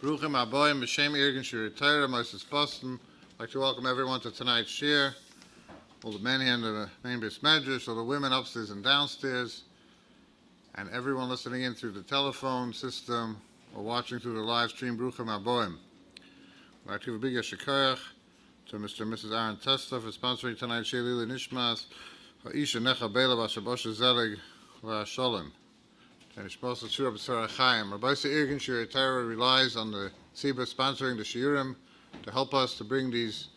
Bruchim Aboyim B'Shem Irgun Shir Torah Moses Boston. I'd like to welcome everyone to tonight's shir. All the men here in the main base medrash, all the women upstairs and downstairs, and everyone listening in through the telephone system or watching through the live stream. Bruchim Aboyim. I'd like to give a big yeshikoyach to Mr. and Mrs. Aaron Testa for sponsoring tonight's shir Lili Nishmas. Ha'isha Necha Bela B'Asher Bosher Zelig V'Asholem. And it's supposed to cheer up Sarah Chaim. Rabbi Irgun Shir Torah relies on the Tzibur sponsoring the Shiurim to help us to bring these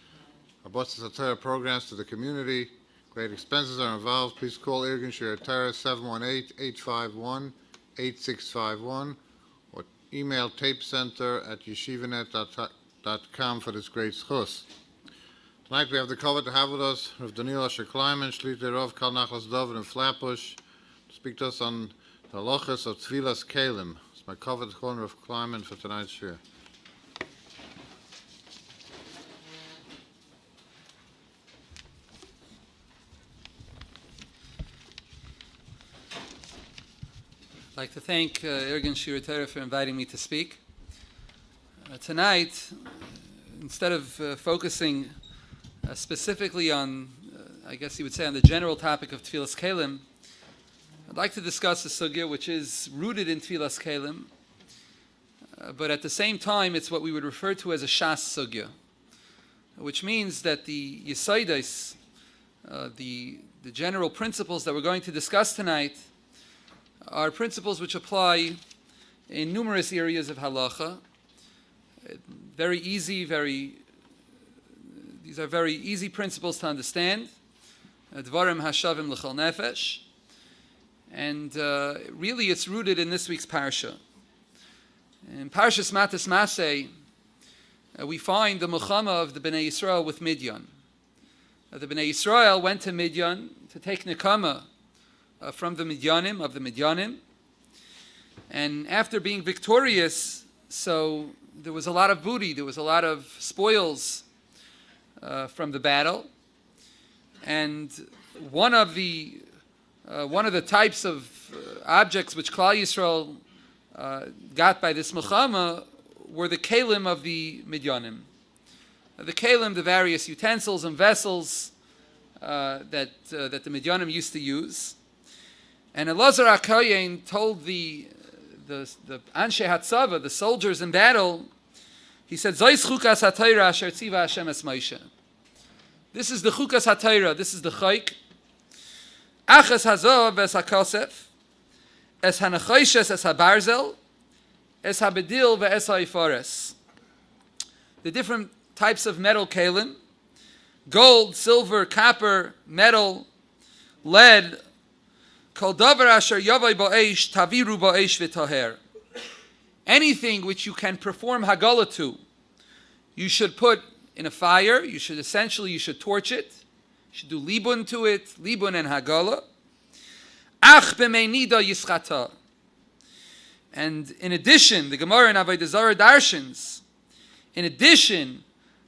Abbas Torah programs to the community. Great expenses are involved. Please call Irgun Shir Torah 718-851-8651 or email tapecenter@yeshivanet.com for this great schus. Tonight we have the cover to have with us Rabbi Doniel Osher Kleinman, Shlita, Khal, Nachlas, Dovid, and Flatbush to speak to us on the halachas of Tevilas Keilim. It's my covered corner of Kleinman for tonight's shir. I'd like to thank Irgun Shir Torah for inviting me to speak. Tonight, instead of focusing specifically on, I guess you would say, on the general topic of Tevilas Keilim, I'd like to discuss a sugya which is rooted in Tevilas Keilim, but at the same time it's what we would refer to as a shas sugya, which means that the yesaidos, the general principles that we're going to discuss tonight, are principles which apply in numerous areas of halacha. These are very easy principles to understand. Dvarim hashavim l'chol nefesh. And really it's rooted in this week's parsha. In parshas masei, we find the milchama of the Bnei Yisrael with Midyan. The Bnei Yisrael went to Midyan to take nekama from the Midyanim. And after being victorious, so there was a lot of booty, there was a lot of spoils from the battle. And one of the types of objects which Khal Yisrael got by this milchama were the Keilim of the Midyanim. The Keilim, the various utensils and vessels that the Midyanim used to use. And Elazar HaKohen told the Anshe Hatzava, the soldiers in battle, he said, Zois chukas HaTorah asher tziva Hashem es Moshe. This is the chukas HaTorah, this is the chayk. Achas hazov es hakosef, es hanachoishes es habarzel, es habedil ve'es ha'ifores. The different types of metal keilim: gold, silver, copper, metal, lead. Kol davar asher yavai ba'esh taviru ba'esh v'taher. Anything which you can perform hagala to, you should put in a fire. You should torch it. You should do libun to it, libun and hagala. Ach b'meinida yischata. And in addition, the Gemara in Avodah Zarah darshans, in addition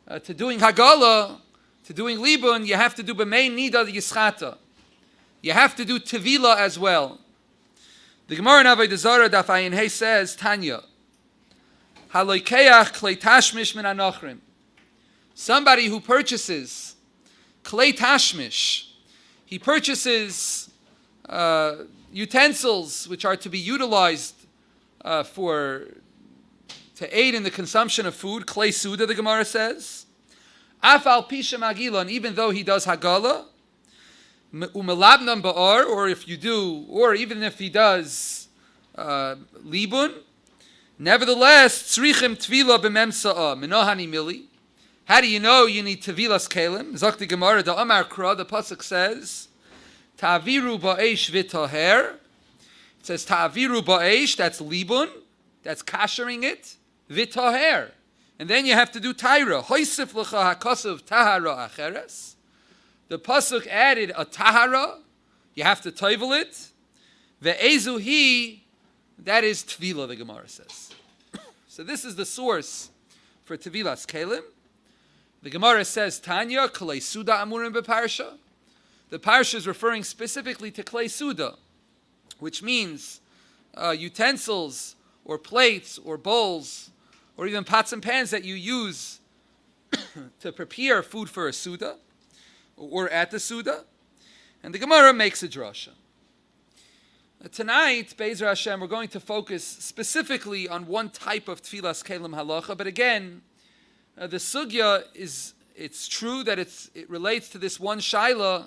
to doing hagala, to doing libun, you have to do b'meinida yischata. You have to do Tevila as well. The Gemara in Avodah Zarah daf ayin hey says, Tanya, haloikeach klei tashmish min anochrim. Somebody who purchases klei tashmish, he purchases utensils which are to be utilized to aid in the consumption of food. Klei suda, the Gemara says. Afal pisha magilon, even though he does hagala. Umelabnam ba'ar, or even if he does libun. Nevertheless, tzrichim tvila b'mem sa'a minohani mili. How do you know you need Tevilas Keilim? Zakti Gemara, the Amar Kra, the pasuk says, Ta'aviru ba'esh v'taher. It says Ta'aviru ba'esh, that's libun, that's kashering it, v'taher. And then you have to do Taira. Hoysif l'cha hakasav tahara acheres. The pasuk added a tahara. You have to toivel it. Ve'ezuhi, that is Tevila, the Gemara says. So this is the source for Tevilas Keilim. The Gemara says, Tanya, Klei Suda Amurim Beparsha. The parsha is referring specifically to Klei Suda, which means utensils or plates or bowls or even pots and pans that you use to prepare food for a Suda, or at the Suda. And the Gemara makes a drasha. Tonight, Be'ezer Hashem, we're going to focus specifically on one type of Tevilas Keilim halacha, but again, the sugya it's true that it relates to this one shaila,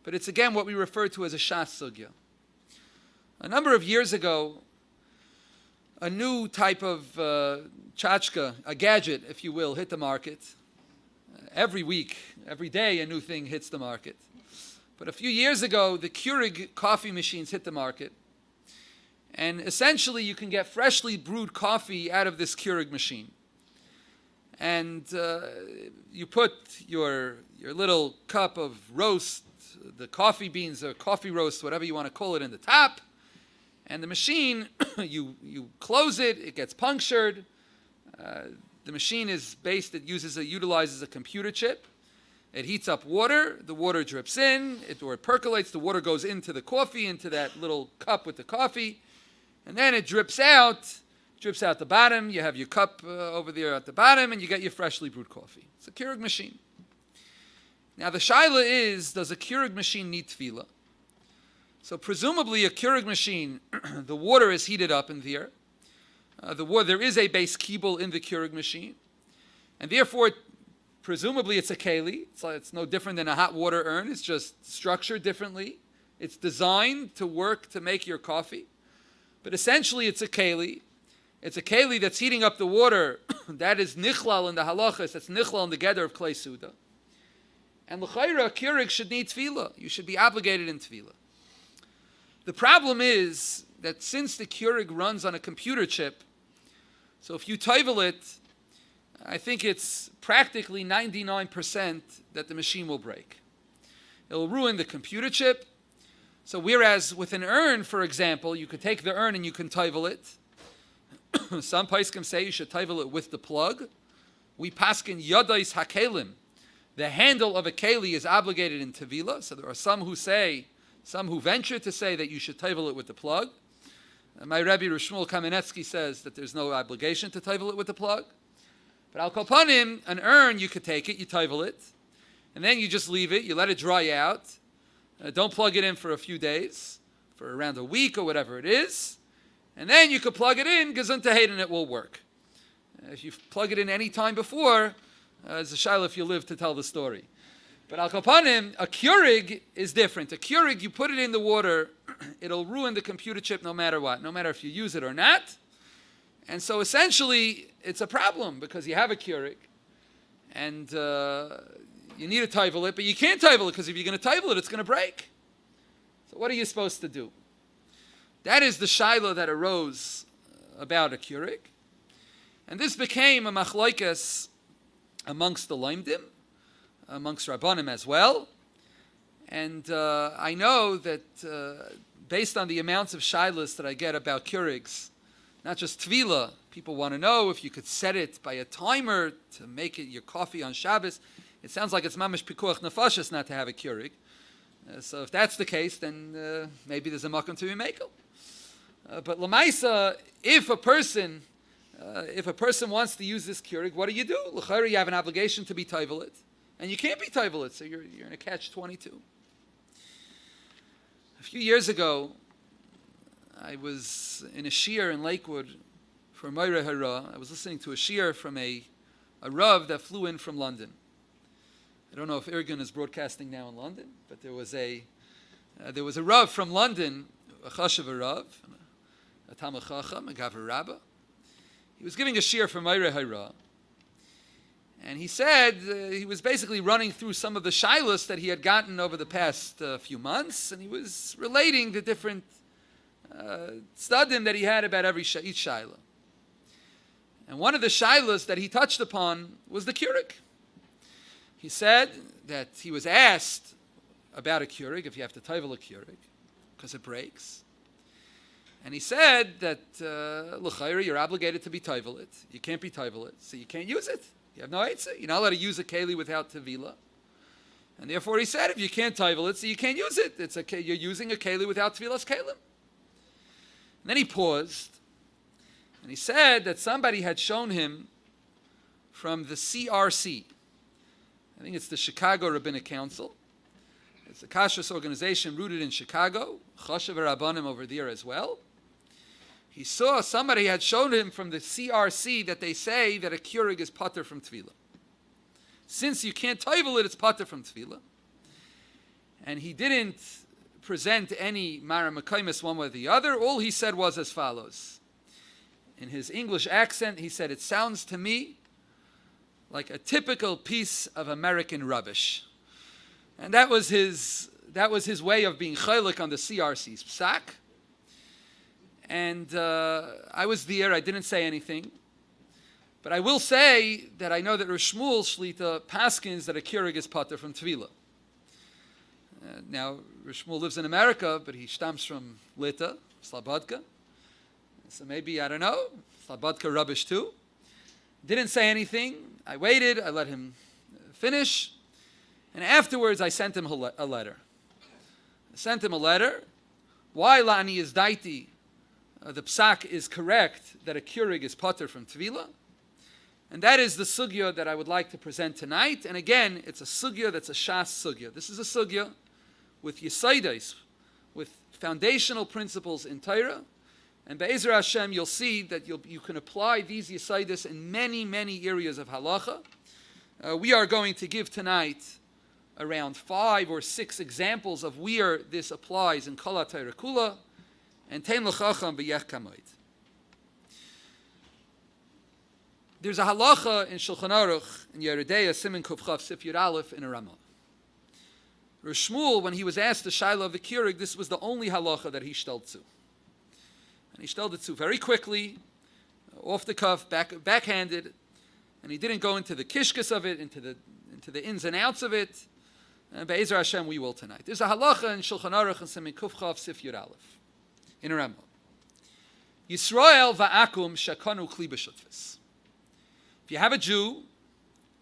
but it's again what we refer to as a shas sugya. A number of years ago, a new type of tchotchke, a gadget, if you will, hit the market. Every week, every day, a new thing hits the market. But a few years ago, the Keurig coffee machines hit the market. And essentially, you can get freshly brewed coffee out of this Keurig machine. And you put your little cup of roast, the coffee beans or coffee roast, whatever you want to call it, in the top. And the machine, you close it, it gets punctured. The machine utilizes a computer chip. It heats up water, the water drips in, it percolates, the water goes into the coffee, into that little cup with the coffee, and then it drips out the bottom, you have your cup over there at the bottom, and you get your freshly brewed coffee. It's a Keurig machine. Now the shaila is, does a Keurig machine need Tevila? So presumably a Keurig machine, the water is heated up in there, there is a base kibble in the Keurig machine, and therefore presumably it's a keli. It's no different than a hot water urn. It's just structured differently. It's designed to work to make your coffee. But essentially it's a keli. It's a keli that's heating up the water. That is nichlal in the halachas. That's nichlal in the gather of klei suda. And l'chayra, a Keurig should need tefillah. You should be obligated in tefillah. The problem is that since the Keurig runs on a computer chip, so if you tevel it, I think it's practically 99% that the machine will break. It'll ruin the computer chip. So whereas with an urn, for example, you could take the urn and you can tevel it. Some poskim say you should tevel it with the plug. We paskin yadais hakelim. The handle of a keli is obligated in Tevila. So there are some who venture to say that you should tevel it with the plug. My Rebbe Shmuel Kamenetsky says that there's no obligation to tevel it with the plug. But al kolpanim, an urn, you could take it, you tevel it, and then you just leave it, you let it dry out. Don't plug it in for a few days, for around a week or whatever it is. And then you could plug it in, gesundheit, and it will work. If you plug it in any time before, it's a shaila if you live to tell the story. But al kolpanim, a Keurig is different. A Keurig, you put it in the water, it'll ruin the computer chip no matter what, no matter if you use it or not. And so essentially, it's a problem because you have a Keurig and you need to tevel it, but you can't tevel it because if you're going to tevel it, it's going to break. So what are you supposed to do? That is the shaila that arose about a Keurig. And this became a machlokes amongst the Laimdim, amongst Rabbanim as well. And I know that based on the amounts of shailas that I get about Keurigs, not just Tevila, people want to know if you could set it by a timer to make it your coffee on Shabbos. It sounds like it's mamish pikuach nefashis not to have a Keurig. So if that's the case, then maybe there's a makom to be mekel. But lamaisa, if a person wants to use this Keurig, what do? L'chayra, you have an obligation to be tevel it, and you can't be tevel it, so you're in a catch-22. A few years ago, I was in a shiur in Lakewood for Moireh Hara. I was listening to a shiur from a Rav that flew in from London. I don't know if Irgun is broadcasting now in London, but there was a Rav from London, a chashav Rav, a Talmid Chacham, a Gaver Rabbah. He was giving a shiur for Moireh Hara, and he said he was basically running through some of the shilas that he had gotten over the past few months, and he was relating the different studim that he had about each shaila. And one of the shailas that he touched upon was the Keurig. He said that he was asked about a Keurig, if you have to tevel a Keurig, because it breaks. And he said that, l'chayra, you're obligated to be tevel it. You can't be tevel it, so you can't use it. You have no eitzah. You're not allowed to use a keli without Tevila. And therefore he said, if you can't tevel it, so you can't use it. You're using a keli without Tevilas Keilim. And then he paused, And he said that somebody had shown him from the CRC. I think it's the Chicago Rabbinic Council. It's a kashrus organization rooted in Chicago. Choshev Rabbanim over there as well. He saw somebody had shown him from the CRC that they say that a Keurig is pater from Tevila. Since you can't tevel it, it's pater from Tevila. And he didn't present any Mara Mekaimis one way or the other. All he said was as follows. In his English accent, he said, "It sounds to me like a typical piece of American rubbish." And that was his way of being chaylik on the CRC's psak. And I was there, I didn't say anything. But I will say that I know that Rosh Shmuel Shlita paskins that a Keurig is pater from Tevila. Now, Rosh Shmuel lives in America, but he stamps from Lita, Slabodka. So maybe, I don't know, Slabodka rubbish too. Didn't say anything. I waited, I let him finish. And afterwards, I sent him a letter. I sent him a letter. Why Lani is daiti? The psak is correct that a Keurig is pater from Tevila. And that is the sugya that I would like to present tonight. And again, it's a sugya that's a shas sugya. This is a sugya with yesaides, with foundational principles in Torah. And Be'ezer Hashem, you'll see that you can apply these yesaides in many, many areas of halacha. We are going to give tonight around 5 or 6 examples of where this applies in Kol HaTorah Kula and Tein L'Chacham B'Yech Kamoid. There's a halacha in Shulchan Aruch in Yeridea Siman Kuf Chav Sif Yud Aleph in a Ramah. Rosh Shmuel, when he was asked the Shaila of the Keurig, this was the only halacha that he stelled to. And he stelled it to very quickly, off the cuff, backhanded, and he didn't go into the kishkas of it, into the ins and outs of it. And Be'ezer Hashem, we will tonight. There's a halacha in Shulchan Aruch and Siman Kuf Chav Sif Yud Aleph in a Ramah. Yisrael va'akum shakanu kli b'shutfis. If you have a Jew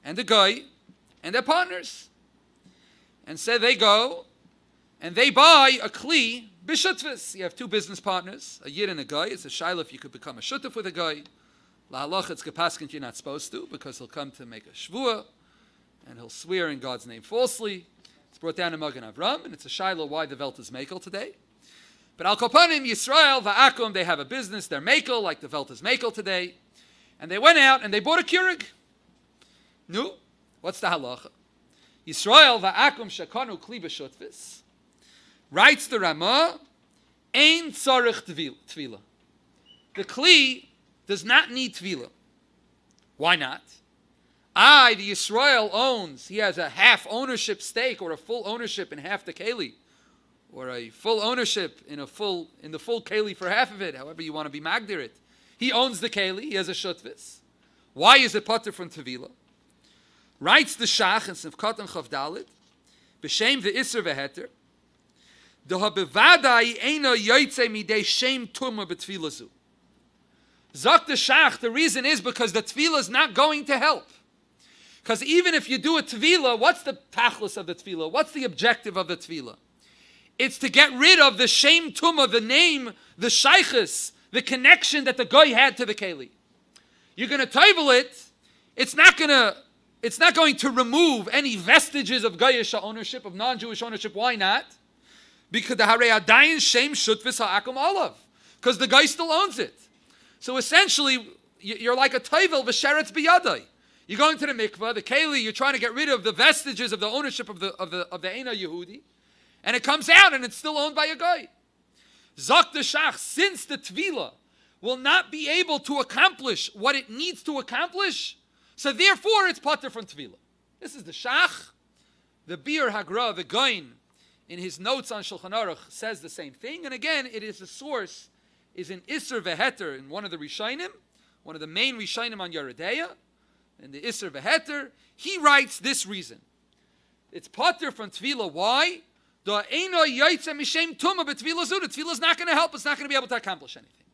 and a guy and their partners, and say they go and they buy a kli b'shutfis. You have 2 business partners, a yid and a guy. It's a shaila if you could become a shutuf with a guy. La halacha it's gepaskint you're not supposed to, because he'll come to make a shvuah and he'll swear in God's name falsely. It's brought down in Magen Avram, and it's a shaila why the Welt is mekel today. But al kopanim Yisrael va'akum, they have a business, they're mekel like the Welt is mekel today. And they went out and they bought a Keurig. No, what's the halacha? Yisrael va'akum shakanu kli b'shutfis. Writes the Ramah, ein tzarich Tevila. The kli does not need Tevila. Why not? The Yisrael owns, he has a half ownership stake or a full ownership in half the Keilim, or a full ownership in the full Keilim for half of it, however you want to be magdir it. He owns the Keilim, he has a shutvis. Why is it pater from Tevila? Writes the Shach in Sivkat and Chavdalit, b'shem v'isr v'heter, d'ha bevadai eino yoytze midei shem tumah b'tevila zu. Zok the Shach, the reason is because the Tevila is not going to help. Because even if you do a Tevila, what's the tachlis of the Tevila? What's the objective of the Tevila? It's to get rid of the shem tumah, the name, the shaychus, the connection that the guy had to the Keilim. You're going to tevel it, it's not going to remove any vestiges of Goyish ownership, of non-Jewish ownership. Why not? Because the Harei Adayin Shem Shutvis Ha'akum Olav. Because the guy still owns it. So essentially, you're like a tevel v'sheretz biyadai. You're going to the mikvah, the Keilim, you're trying to get rid of the vestiges of the ownership of the Eina Yehudi, and it comes out and it's still owned by a guy. Zok the Shach, since the Tevila will not be able to accomplish what it needs to accomplish, so therefore it's pater from Tevila. This is the Shach. The Bir Hagra, the Goin, in his notes on Shulchan Aruch, says the same thing. And again, it is the source, is in Isser Veheter, in one of the Rishainim, one of the main Rishainim on Yeridea, in the Isser Veheter, he writes this reason. It's pater from Tevila. Why? The Tevila is not going to help. It's not going to be able to accomplish anything.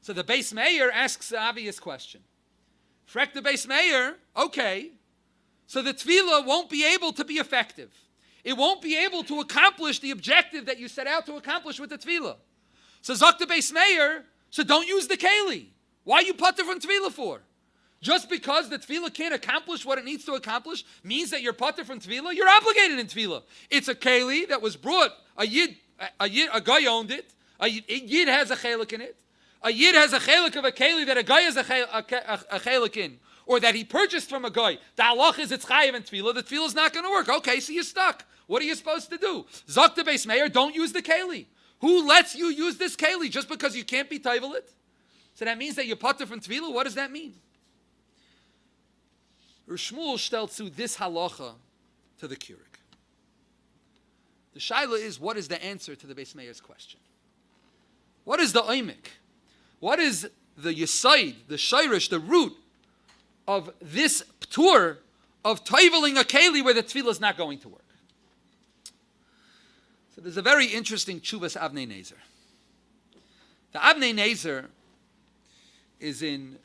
So the Beis Meir asks the obvious question. Frek the Beis Meir, okay, so the Tevila won't be able to be effective. It won't be able to accomplish the objective that you set out to accomplish with the Tevila. So Zok the Beis Meir, So don't use the keli. Why are you patur from Tevila for? Just because the Tevila can't accomplish what it needs to accomplish means that you're patur from Tevila? You're obligated in Tevila. It's a keli that was brought, a guy owned it, a yid has a chelik in it, a yid has a chelik of a keli that a guy has a chelik in, or that he purchased from a guy. The halach is it's chayiv in Tevila, the Tevila is not going to work. Okay, so you're stuck. What are you supposed to do? Zok the beis meir, don't use the keli. Who lets you use this keli just because you can't be tayvel it? So that means that you're patur from Tevila? What does that mean? Shmuel stellt zu this halacha to the Keurig. The shaila is, what is the answer to the beis meir's question? What is the oimik? What is the yisaid, the shirish, the root of this ptur of tayveling a keli where the tefillah is not going to work? So there's a very interesting tshuvas Avnei Nezer. The Avnei Nezer is in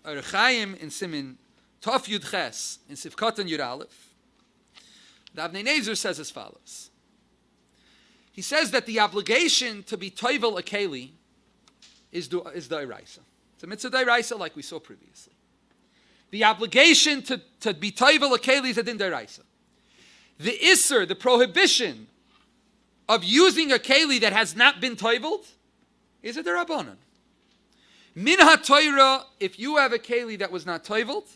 Archaim in Simin Tov Yud Ches in Sivkatan Yud Aleph. The Avnei Nezer says as follows. He says that the obligation to be toivel a keli is da'iraisa. It's a mitzvah da'iraisa like we saw previously. The obligation to be toivel a keli is a din da'iraisa. The isser, the prohibition of using a keli that has not been toiveled is a derabanan. Min ha-Torah, if you have a keli that was not toiveled,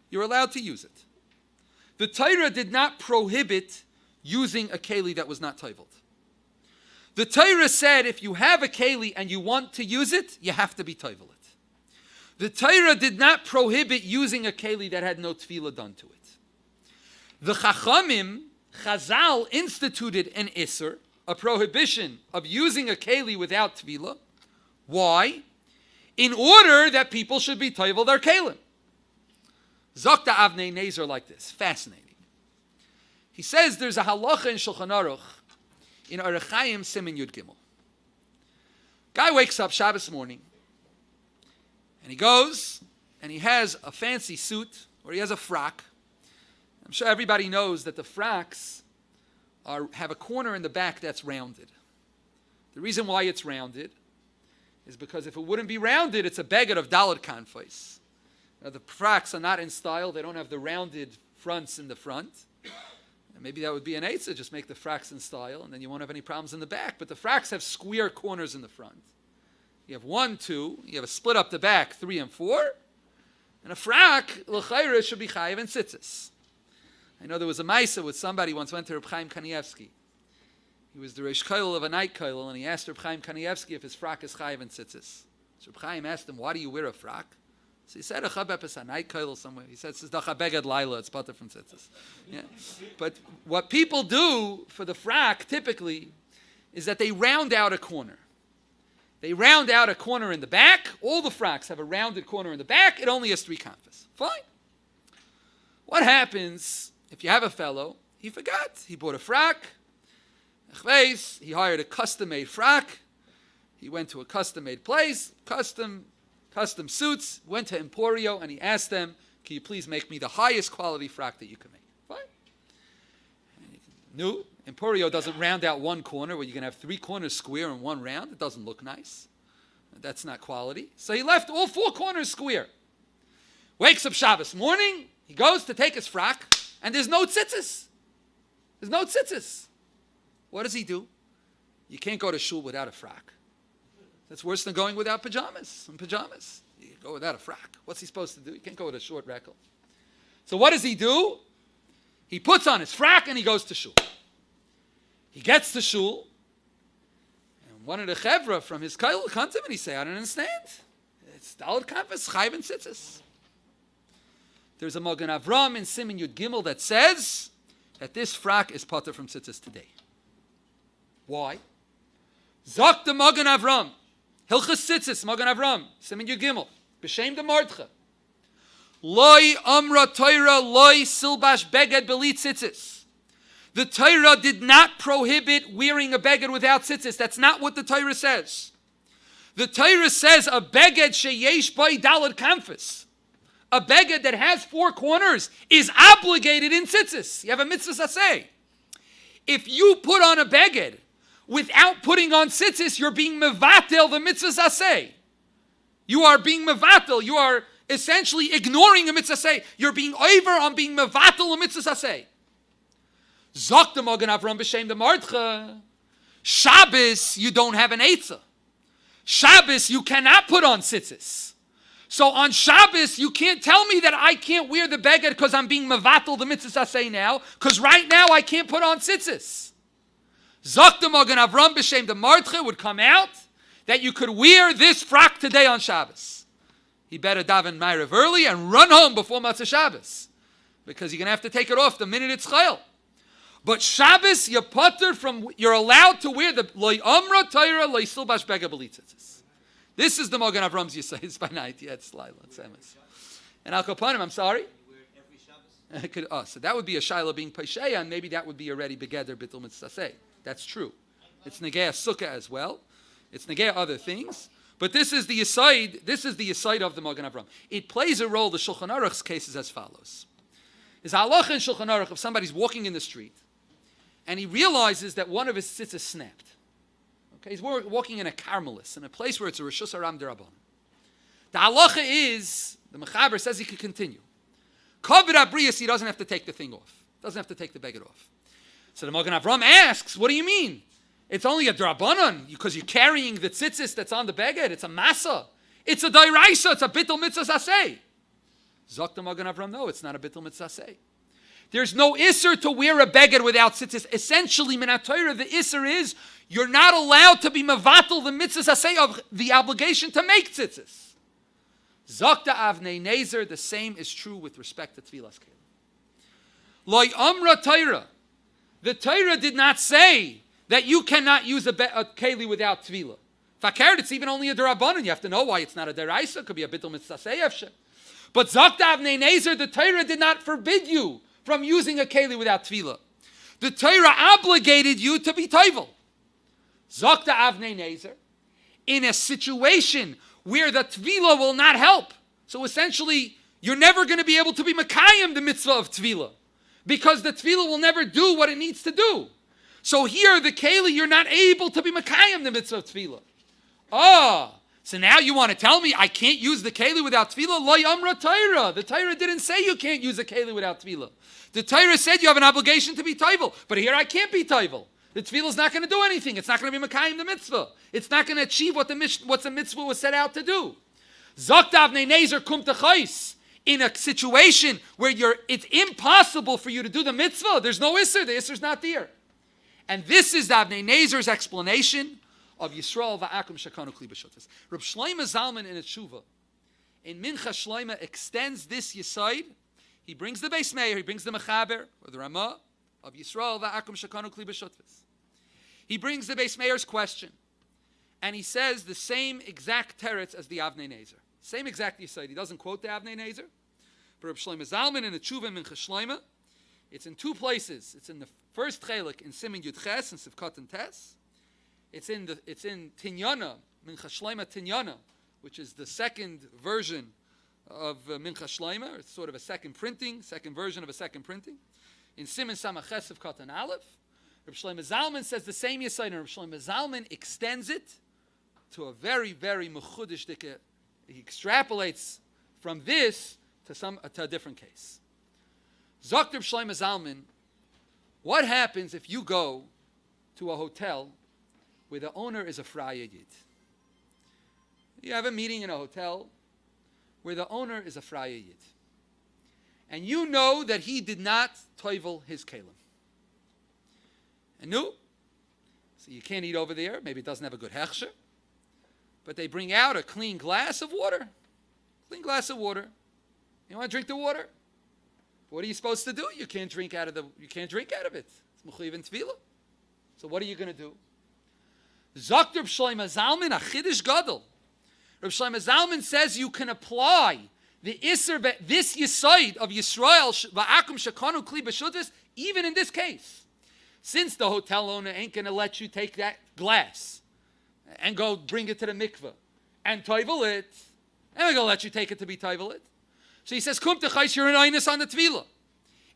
you're allowed to use it. The Torah did not prohibit using a keli that was not toiveled. The Torah said if you have a keli and you want to use it, you have to be toivel it. The Torah did not prohibit using a keli that had no tefillah done to it. The Chachamim, Chazal, instituted an isser, a prohibition of using a keli without tefillah. Why? In order that people should be toivel their Keilim. Zokta Avnei Nezer like this. Fascinating. He says there's a halacha in Shulchan Aruch in Arachayim Simin Yud Gimel. Guy wakes up Shabbos morning and he goes and he has a fancy suit or he has a frock. I'm sure everybody knows that the frocks have a corner in the back that's rounded. The reason why it's rounded is because if it wouldn't be rounded, it's a beggar of dalet kanfos. The frocks are not in style. They don't have the rounded fronts in the front. And maybe that would be an eitzah, just make the frocks in style, and then you won't have any problems in the back. But the frocks have square corners in the front. You have 1, 2, you have a split up the back, 3 and 4. And a frock, l'chayra, should be chayiv and tzitzis. I know there was a masei with somebody once went to Reb Chaim Kanievsky. He was the Reish Koil of a night koil, and he asked Reb Chaim Kanievsky if his frock is chayiv and tzitzis. So Reb Chaim asked him, why do you wear a frock? So he said, a chabepes, a night koil somewhere. He said, it's the chabegad laila, it's butter from tzitzis. Yeah. But what people do for the frock, typically, is that they round out a corner. They round out a corner in the back. All the frocks have a rounded corner in the back. It only has 3 kanfas. Fine. What happens if you have a fellow, he forgot, he bought a frock, he hired a custom-made frock, he went to a custom-made place, custom suits, went to Emporio, and he asked them, can you please make me the highest quality frock that you can make? Fine. No, Emporio doesn't round out one corner where you can have 3 corners square and 1 round. It doesn't look nice. That's not quality. So he left all 4 corners square. Wakes up Shabbos morning, he goes to take his frock, and there's no tzitzis. There's no tzitzis. What does he do? You can't go to shul without a frock. That's worse than going without pajamas. You go without a frock. What's he supposed to do? You can't go with a short reckle. So what does he do? He puts on his frock and he goes to shul. He gets to shul, and one of the chevra from his Khal comes to him and he says, I don't understand. It's dalet kanfos, chayiv and tzitzis. There's a Magen Avram in Simin Yud Gimel that says that this frock is patur from tzitzis today. Why? Zok the Magen Avram, Hilchas Tzitzis, Magen Avram, Simin Yud Gimel, B'Shem de Mordcha. Loi Amra Torah, Loi Silbash Beged Beli Tzitzis. The Torah did not prohibit wearing a beged without tzitzis. That's not what the Torah says. The Torah says a beged sheyesh by dalet kanfos. A beged that has 4 corners is obligated in tzitzis. You have a mitzvah masei. If you put on a beged without putting on tzitzis, you're being mevatel the mitzvah masei. You are being mevatel. You are essentially ignoring a mitzvah say. You're being over on being mevatel a mitzvah say. Zok the Magen Avram b'shem the Mardcha. Shabbos, you don't have an eitzah. Shabbos, you cannot put on tzitzis. So on Shabbos, you can't tell me that I can't wear the beged because I'm being mevatel the mitzvah say now, because right now I can't put on tzitzis. Zok the Magen Avram b'shem the Mardcha would come out that you could wear this frock today on Shabbos. He better daven Ma'ariv early and run home before Matzah Shabbos, because you're going to have to take it off the minute it's Khal. But Shabbos, you're puttered from, you're allowed to wear the loy amra Torah loy silbash bega b'litzis. This is the Magen Avram's Yisai. It's by night. Yeah, it's Lila. It's Emes. And Al Kapanim, I'm sorry. You wear it every Shabbos? So that would be a Shaila being Pesheya, and maybe that would be already Begeder Bittul Mitzvah. That's true. It's Negea Sukkah as well. It's Negea other things. But this is the Yisaid of the Magen Avram. It plays a role, the Shulchan Aruch's case is as follows. Is halacha in Shulchan Aruch if somebody's walking in the street and he realizes that one of his tzitzis snapped. Okay, he's walking in a Carmelis, in a place where it's a Rishus Aram Derabban. The halacha is, the Mechaber says he could continue. Kavod Abriyas, he doesn't have to take the thing off. Doesn't have to take the beged off. So the Magen Avram asks, what do you mean? It's only a Drabanan, because you're carrying the tzitzis that's on the beged. It's a masa. It's a dairaisa. It's a bittul mitzvah saseh. Zok the Magen Avram, no, it's not a bittul mitzvah saseh. There's no isser to wear a beged without tzitzis. Essentially, min haTorah, the isser is you're not allowed to be mevatel the mitzvah saseh of the obligation to make tzitzis. Zok the Avnei Nezer, the same is true with respect to Tevilas Keilim. Loi amra Torah. The Torah did not say that you cannot use a keli without Tevila. Fakert, it's even only a derabanan. You have to know why it's not a deraisa. It could be a bittul mitzvah seyefshe. But Zok Avnei Nezer, the Torah did not forbid you from using a keli without Tevila. The Torah obligated you to be toivel. Zok Avnei Nezer, in a situation where the Tevila will not help. So essentially, you're never going to be able to be Mekayim the mitzvah of Tevila, because the Tevila will never do what it needs to do. So here, the Keilim, you're not able to be Mekayim the mitzvah of Tevila. So now you want to tell me I can't use the Keilim without Tevila? Lo yamra Torah. The Torah didn't say you can't use a Keilim without Tevila. The Torah said you have an obligation to be Toivel. But here I can't be Toivel. The Tevila is not going to do anything. It's not going to be Mekayim the mitzvah. It's not going to achieve what the mitzvah was set out to do. Zok Avnei Nezer kum techais. In a situation where it's impossible for you to do the mitzvah, there's no Isser. The Isser's not there. And this is the Avnei Nezer's explanation of Yisrael va'akum shakanu kli b'shotas. Reb Shlomo Zalman in a tshuva, in Mincha Shlomo, extends this Yisaid. He brings the Beis Meir, he brings the Mechaber, or the Ramah, of Yisrael va'akum shakanu kli b'shotas. He brings the Beis Meir's question, and he says the same exact teretz as the Avnei Nezer. Same exact Yisaid. He doesn't quote the Avnei Nezer. But Reb Shlomo Zalman in a tshuva Mincha Shlomo, it's in two places. It's in the first chelik in Siman Yud Ches and Sivkot and Tes. It's in Tinyana, Mincha Shlomo Tinyana, which is the second version of Mincha Shlomo. It's sort of a second version of a second printing. In Siman Samach Ches Sivkot and Aleph, Reb Shlomo Zalman says the same Yisai, and Reb Shlomo Zalman extends it to a very, very mechudish dika. He extrapolates from this to a different case. Zok Reb Shlomo Zalman, what happens if you go to a hotel where the owner is a Fraya Yid? You have a meeting in a hotel where the owner is a Fraya Yid. And you know that he did not toivel his Keilim. And no, so you can't eat over there. Maybe it doesn't have a good hechsher. But they bring out a clean glass of water. Clean glass of water. You want to drink the water? What are you supposed to do? You can't drink out of it. It's mechuyev in Tevila. So what are you going to do? Zok Reb Shlomo Zalman a chiddush gadol. Reb Shlomo Zalman says you can apply the Isser, this Yisaid of Yisrael va'akum shakanu kli b'shudas, even in this case. Since the hotel owner ain't going to let you take that glass and go bring it to the mikveh and toivel it, and we're going to let you take it to be toivel it. So he says, kum techais, you're an einus on the Tevila.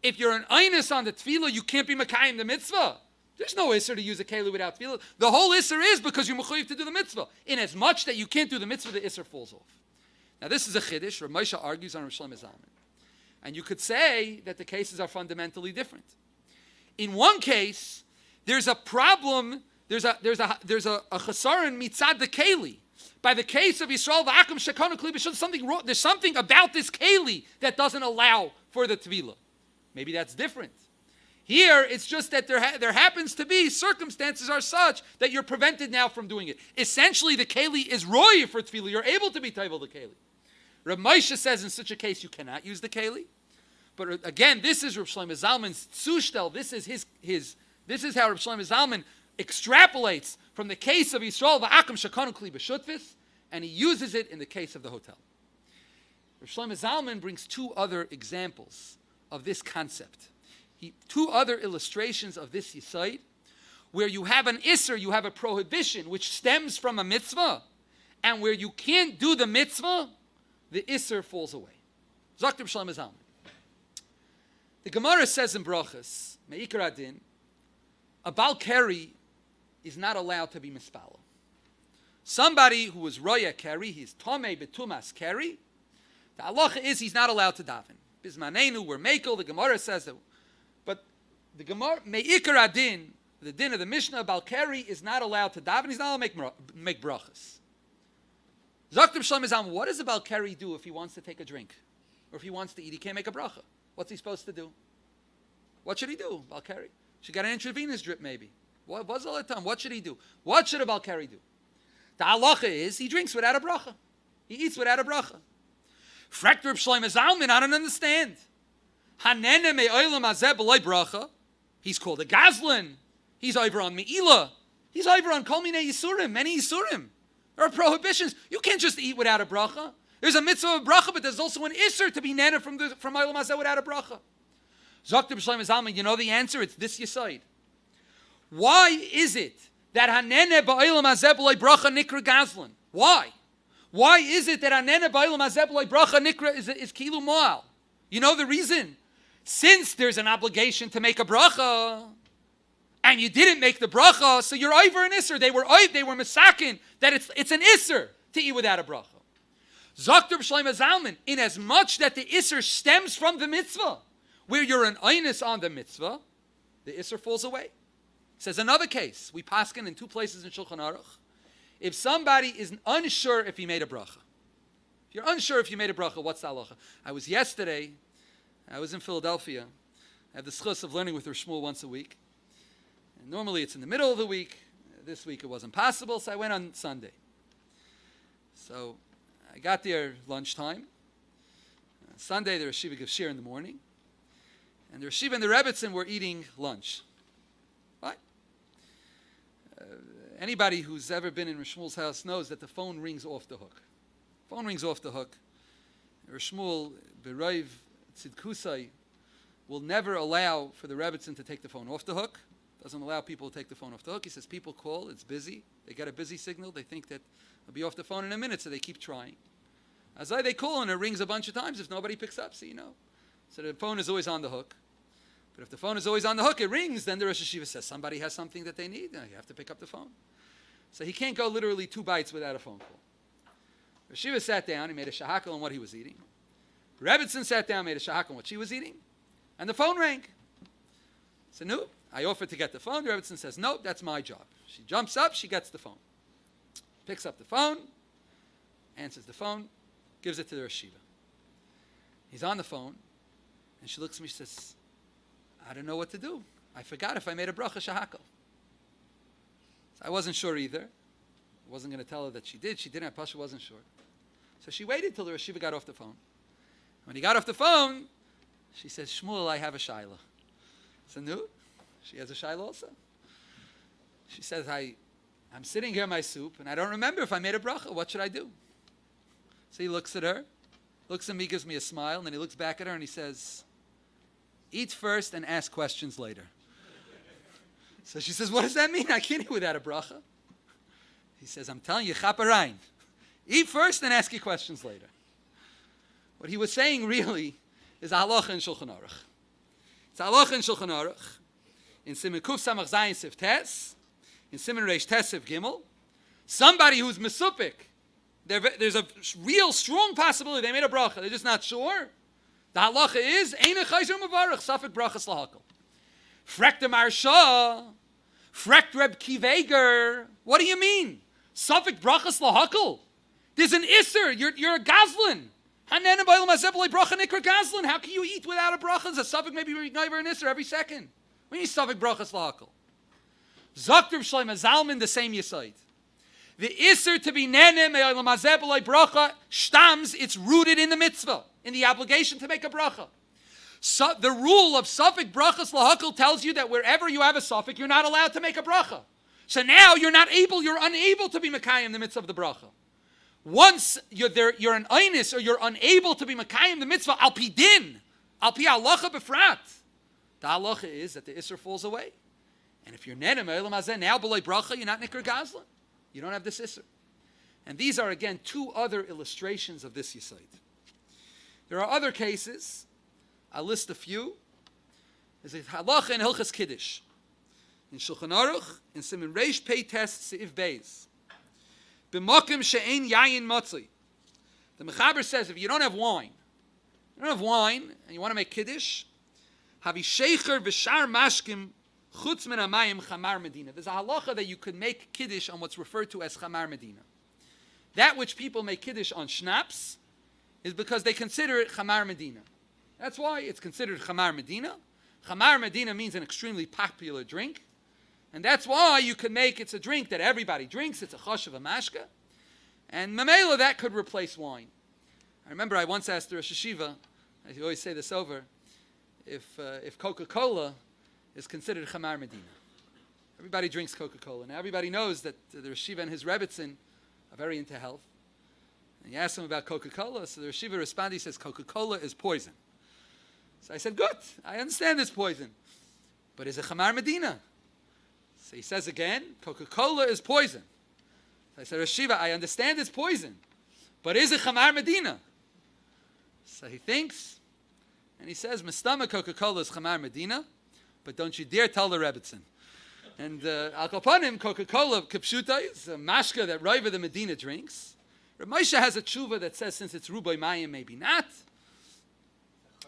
If you're an einus on the Tevila, you can't be Mekayim the mitzvah. There's no isser to use a keli without tefillah. The whole isser is because you're mechuyev to do the mitzvah. In as much that you can't do the mitzvah, the isser falls off. Now this is a chiddush. Rav Moshe argues on Rav Shlomo Zalman. And you could say that the cases are fundamentally different. In one case, there's a problem, there's a chesaron mitzad the keli. By the case of Yisrael v'akum shekanu kli b'shul, something wrong. There's something about this keli that doesn't allow for the tevila. Maybe that's different. Here, it's just that there happens to be circumstances are such that you're prevented now from doing it. Essentially, the keli is roy for tefila. You're able to be tevel the keli. Rav Moshe says in such a case you cannot use the keli. But again, this is Rav Shlomo Zalman's tzushtel. This is how Rav Shlomo Zalman extrapolates from the case of Yisrael v'akum shekanu kli b'shutvis, and he uses it in the case of the hotel. Rav Shlomo Zalman brings two other examples of this concept. Two other illustrations of this yesod, where you have an isser, you have a prohibition which stems from a mitzvah, and where you can't do the mitzvah, the isser falls away. Zok Rav Shlomo Zalman. The Gemara says in Brachas, Me'ikar Adin, a Bal Keri is not allowed to be mispalo. Somebody who is roya Keri, he's Tomei Betumas Keri, the halacha is he's not allowed to daven. Bismanenu, we're Mekel, the Gemara says that. But the Gemara, Me'ikar Adin, the din of the Mishnah, Bal Keri is not allowed to daven, he's not allowed to make brachas. Zok Rav Shlomo Zalman, what does a Bal Keri do if he wants to take a drink? Or if he wants to eat, he can't make a bracha. What's he supposed to do? What should he do, Bal Keri? Should get an intravenous drip maybe. What's all the time? What should he do? What should a Bal Keri do? The halacha is he drinks without a bracha. He eats without a bracha. Frekt Rav Shlomo Zalman, I don't understand. Hanene me'olam hazeh b'loi bracha. He's called a gazlan. He's over on me'ila. He's over on kol minei yisurim, many yisurim. There are prohibitions. You can't just eat without a bracha. There's a mitzvah of bracha, but there's also an isser to be nana from olam hazeh without a bracha. Zok Rav Shlomo Zalman, you know the answer? It's this yesod. Why is it that hanene ba'olam hazeh b'loi bracha nikra gazlan? Why? Why is it that hanene ba'olam hazeh b'loi bracha nikra is kilu mo'al? You know the reason? Since there's an obligation to make a bracha, and you didn't make the bracha, so you're over an isser. They were misakin that it's an isser to eat without a bracha. Zok Rav Shlomo Zalman, in as much that the isser stems from the mitzvah, where you're an einus on the mitzvah, the isser falls away. Says another case, we paskin in two places in Shulchan Aruch. If somebody is unsure if he made a bracha, if you're unsure if you made a bracha, what's the halacha? I was in Philadelphia. I have the schus of learning with Rav Shmuel once a week. And normally it's in the middle of the week. This week it wasn't possible, so I went on Sunday. So I got there lunchtime. Sunday the Rashiva gives shir in the morning. And the Rashiva and the Rebbetzin were eating lunch. Right? Anybody who's ever been in Rav Shmuel's house knows that the phone rings off the hook. Phone rings off the hook. Rav Shmuel, Berayv Tzidkusai, will never allow for the Rebbetzin to take the phone off the hook. Doesn't allow people to take the phone off the hook. He says people call, it's busy. They get a busy signal. They think that I'll be off the phone in a minute, so they keep trying. As they call and it rings a bunch of times. If nobody picks up, so you know. So the phone is always on the hook. But if the phone is always on the hook, it rings, then the Rosh Hashiva says somebody has something that they need. You have to pick up the phone. So he can't go literally 2 bites without a phone call. Rosh Hashiva sat down, he made a shahakal on what he was eating. Rebbetzin sat down, made a shahakal on what she was eating. And the phone rang. So no, I offered to get the phone. The Rebbetzin says, no, that's my job. She jumps up, she gets the phone. Picks up the phone, answers the phone, gives it to the Rosh Hashiva. He's on the phone, and she looks at me, she says, I don't know what to do. I forgot if I made a bracha shahakal. So I wasn't sure either. I wasn't going to tell her that she did. She didn't. Pasha wasn't sure. So she waited till the Rosh Hashiva got off the phone. When he got off the phone, she says, Shmuel, I have a shaila. So no, she has a shaila also. She says, I'm sitting here in my soup, and I don't remember if I made a bracha. What should I do? So he looks at her, looks at me, gives me a smile, and then he looks back at her and he says, eat first and ask questions later. So she says, what does that mean? I can't eat without a bracha. He says, I'm telling you, chaparain. Eat first and ask your questions later. What he was saying really is halacha in Shulchan Aruch. It's halacha in Shulchan Aruch. in Siman Kuf Samach Zayin Sif Tes, in Siman Reish Tes Sif Gimel, somebody who's mesupik, there's a real strong possibility they made a bracha, they're just not sure. The halacha is, Eina Chayzer Mavarach, Safek Brachas Lahakal. Frek de Marsha, Frek Reb Kiveger, what do you mean? Safek Brachas Lahakal? There's an Isser, you're a Gazlan. How can you eat without a bracha? There's a suffix maybe an Isser every second. We need suffix brachas lahakal. Zakter Shlomo Zalman, the same Yisaid. The Isser to be nene me'olam hazeh b'loi bracha shtams, it's rooted in the mitzvah, in the obligation to make a bracha. So the rule of suffix brachas lahakal tells you that wherever you have a suffix, you're not allowed to make a bracha. So now you're unable to be mekayim in the mitzvah of the bracha. Once you're an einis, or you're unable to be mekayim the mitzvah al pi din, al pi halacha befrat. The halacha is that the isser falls away, and if you're nene me'olam hazeh now b'loi bracha, you're not nikar gazlan. You don't have this isser. And these are again two other illustrations of this yisaid. There are other cases. I'll list a few. There's a halacha in Hilchas Kiddush, in Shulchan Aruch, in Siman Reish Pei Tes Seif Beis. B'mokim she'ein yayin matzli. The Mechaber says, if you don't have wine, and you want to make Kiddush, havi shecher v'shar mashkim chutz min hamayim chamar medina. There's a halacha that you could make Kiddush on what's referred to as chamar medina. That which people make Kiddush on schnapps is because they consider it chamar medina. That's why it's considered chamar medina. Chamar medina means an extremely popular drink. And that's why you could make, it's a drink that everybody drinks, it's a chashav a mashka. And mamela, that could replace wine. I remember I once asked the Rosh Hashiva, I always say this over, if Coca-Cola is considered chamar medina. Everybody drinks Coca-Cola. Now everybody knows that the Rosh Hashiva and his Rebbetzin are very into health. And you ask him about Coca-Cola, so the Rosh Hashiva responds, he says, Coca-Cola is poison. So I said, good, I understand it's poison. But is it chamar medina? So he says again, Coca-Cola is poison. So I said, Rashiva, I understand it's poison, but is it chamar medina? So he thinks, and he says, Mistama Coca-Cola is chamar medina, but don't you dare tell the Rebbetzin. And Al Kapanim, Coca-Cola Kipshuta is a mashka that Raiva the Medina drinks. Rav Moshe has a tshuva that says since it's Rubai Mayim, maybe not.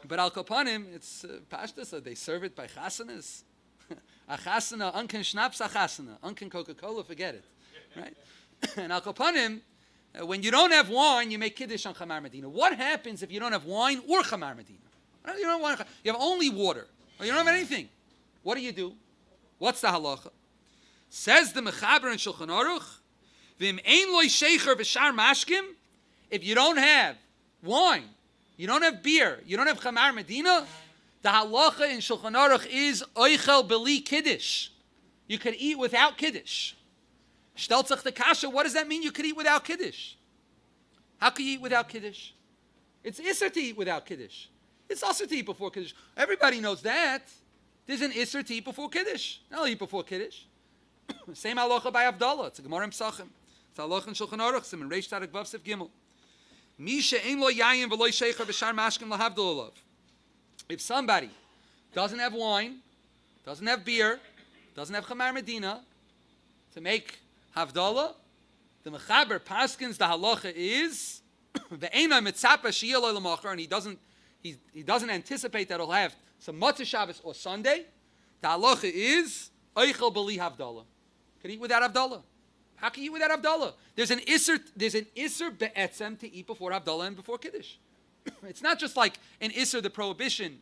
But Al Kapanim, it's pashta, so they serve it by chasanas. A chasana, unken schnapps a chasana. Unken Coca-Cola, forget it. Right? And Al Kapanim, when you don't have wine, you make Kiddush on chamar medina. What happens if you don't have wine or chamar medina? You don't want, you have only water, or you don't have anything. What do? What's the halacha? Says the Mechaber in Shulchan Aruch, V'im ein loy shecher v'shar mashkim, if you don't have wine, you don't have beer, you don't have chamar medina, the halacha in Shulchan Aruch is oichel beli kiddush. You could eat without kiddush. Shteltzach the kasha, what does that mean you could eat without kiddush? How can you eat without kiddush? It's isser to eat without kiddush. It's also to eat before kiddush. Everybody knows that. There's an isser to eat before kiddush. I'll eat before kiddush. Same halacha by Avdallah. It's a Gemara in Pesachim. It's halacha in Shulchan Aruch. Siman Reish Tarik Vav Sif Gimel. Mi she'ein lo yayin v'lo shecher v'shar mashkim lahavdol olav. If somebody doesn't have wine, doesn't have beer, doesn't have chamar medina to make havdalah, the Mechaber paskins the halacha is ve'ena mitzapa sheyeh lo l'machar, and he doesn't anticipate that he'll have some Motzei Shabbos or Sunday. The halacha is oichel b'li havdalah. Could eat without havdalah. How can you eat without havdalah? There's an isser be'etzem to eat before havdalah and before kiddush. It's not just like an isser, the prohibition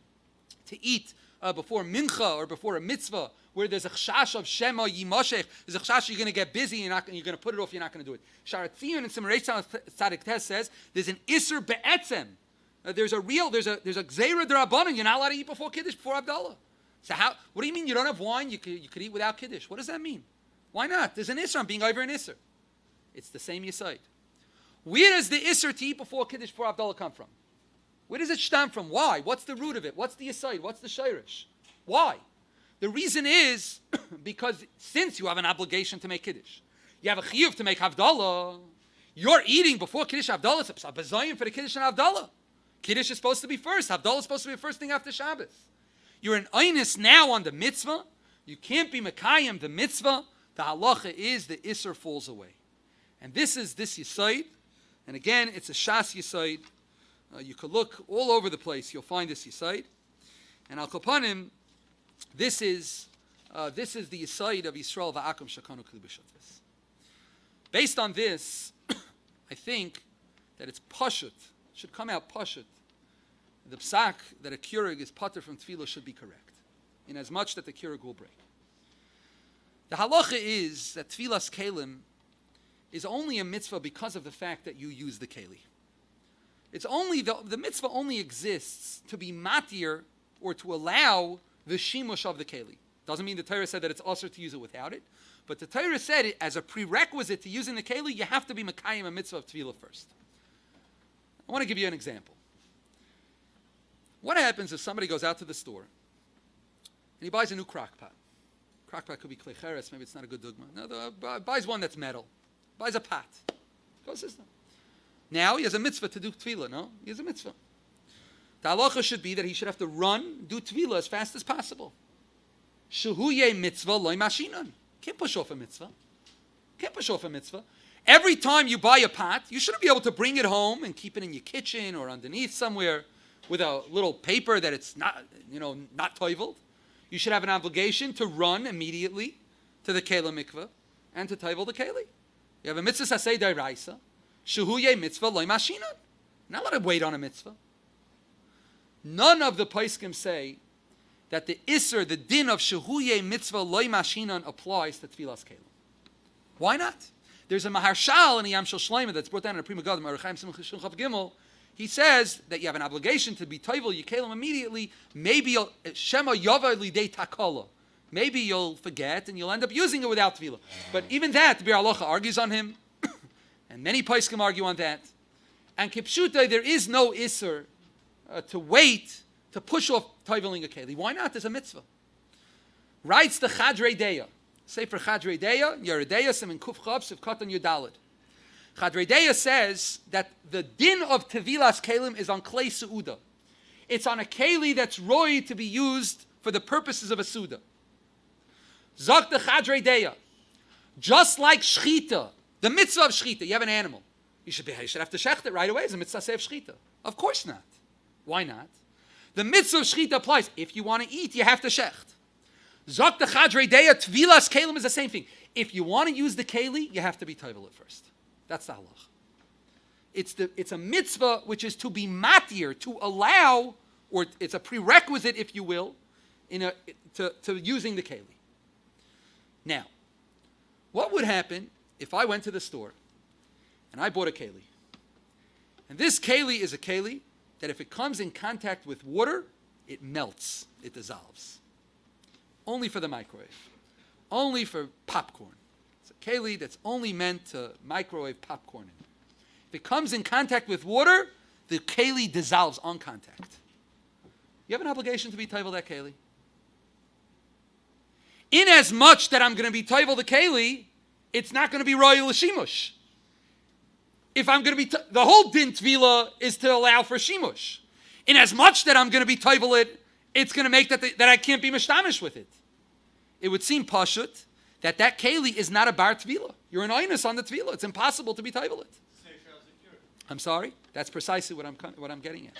to eat before mincha or before a mitzvah, where there's a chashash of shema yimoshech. There's a chashash you're going to get busy and you're going to put it off. You're not going to do it. Sharat Tziyun and Siman Reish Tzadik Tes says there's an isser be'etzem. There's a gzeira d'rabbanan. You're not allowed to eat before kiddush, before Abdallah. So what do you mean you don't have wine? You could eat without kiddush. What does that mean? Why not? There's an isser on being over an isser. It's the same yisaid. Where does the isser to eat before kiddush, before Abdallah come from? Where does it stem from? Why? What's the root of it? What's the yisaid? What's the shayrish? Why? The reason is because since you have an obligation to make kiddush, you have a chiyuv to make havdalah, you're eating before kiddush havdalah. It's a bazayim for the kiddush and havdalah. Kiddush is supposed to be first. Havdalah is supposed to be the first thing after Shabbos. You're an einis now on the mitzvah. you can't be Mekayim the mitzvah, the halacha is the Isser falls away. And this is this Yisaid. And again, it's a Shas Yisaid. You could look all over the place, you'll find this Yisaid. And Al Kapanim, this is the Yisaid of Yisrael Va'akum Shakanu Kli B'Shatvus. Based on this, I think that it's Pashut, should come out Pashut. The psak that a Keurig is pater from Tevila should be correct, in as much that the Keurig will break. The halacha is that Tevilas Keilim is only a mitzvah because of the fact that you use the Keli. It's only, the mitzvah only exists to be matir, or to allow the shimush of the Keli. Doesn't mean the Torah said that it's osur to use it without it, but the Torah said it as a prerequisite to using the Keli, you have to be Mekayim a mitzvah of Tevila first. I want to give you an example. What happens if somebody goes out to the store and he buys a new crock pot? Crock pot could be klei cheres, maybe it's not a good dugma. No, buys one that's metal. Buys a pot. Goes this. Now he has a mitzvah to do Tevila, no? He has a mitzvah. The halacha should be that he should have to run, do Tevila as fast as possible. Shehuye mitzvah loy mashinan. Can't push off a mitzvah. Can't push off a mitzvah. Every time you buy a pot, you shouldn't be able to bring it home and keep it in your kitchen or underneath somewhere with a little paper that it's not, not toiveled. You should have an obligation to run immediately to the Keilim mikveh and to toivel the Keli. You have a mitzvah sasei d'oraisa, shehuye mitzvah loy mashinan. Not let it wait on a mitzvah. None of the poskim say that the Isser, the din of shehuye mitzvah loy mashinan applies to Tevilas Keilim. Why not? There's a Maharshal in the Yam Shel Shloimeh that's brought down in a Prima Gadim, Arachaim Simcha Shulchav Gimel. He says that you have an obligation to be toivel your Keilim immediately. Maybe you'll shema yava lidei takala. Maybe you'll forget and you'll end up using it without Tevila. But even that, the Bir Halacha argues on him, and many poskim argue on that. And kipshutai, there is no Isser to wait to push off toiveling a Keli. Why not? There's a mitzvah. Writes the Chadrei Deya. Sefer Chadrei Deya, Yeredeya, Siman Kuf Chav, Siv Katan Yudalid. Chadrei Deya says that the din of Tevilas Keilim is on Klei Seuda. It's on a Keli that's roy to be used for the purposes of a Suda. Zok the Chadrei Deya. Just like Shlita, the mitzvah of Shlita, you have an animal. You should have to shecht it right away as a mitzvah of Shlita. Of course not. Why not? The mitzvah of Shlita applies. If you want to eat, you have to shecht. Zok the Chadrei Deya, Tevilas Keilim is the same thing. If you want to use the Keli, you have to be toivel it first. That's the halach. It's a mitzvah which is to be matir, to allow, or it's a prerequisite, if you will, to using the Keli. Now, what would happen if I went to the store and I bought a Keli? And this Keli is a Keli that if it comes in contact with water, it melts, it dissolves. Only for the microwave. Only for popcorn. It's a Keli that's only meant to microwave popcorn in. If it comes in contact with water, the Keli dissolves on contact. You have an obligation to be toivel that Keli. In as much that I'm going to be toivel the Keli, it's not going to be royal shimush. If I'm going to be, the whole din Tevila is to allow for shimush. In as much that I'm going to be toivel it, it's going to make that I can't be mishtamish with it. It would seem pashut that Keli is not a bar Tevila. You're an einus on the Tevila. It's impossible to be toivel it. I'm sorry? That's precisely what I'm getting at.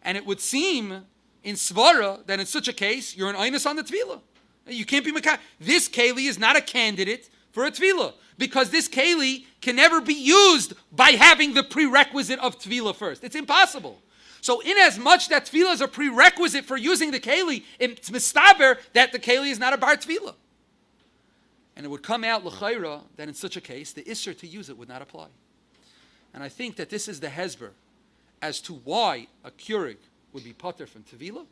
And it would seem in Svara that in such a case, you're an einus on the Tevila. You can't be Mekayim. This Keli is not a candidate for a Tevila because this Keli can never be used by having the prerequisite of Tevila first. It's impossible. So in as much that Tevila is a prerequisite for using the Keli, it's mistaber that the Keli is not a bar Tevila. And it would come out l'chayra that in such a case, the Isser to use it would not apply. And I think that this is the hezber as to why a Keurig would be pater from Tevila.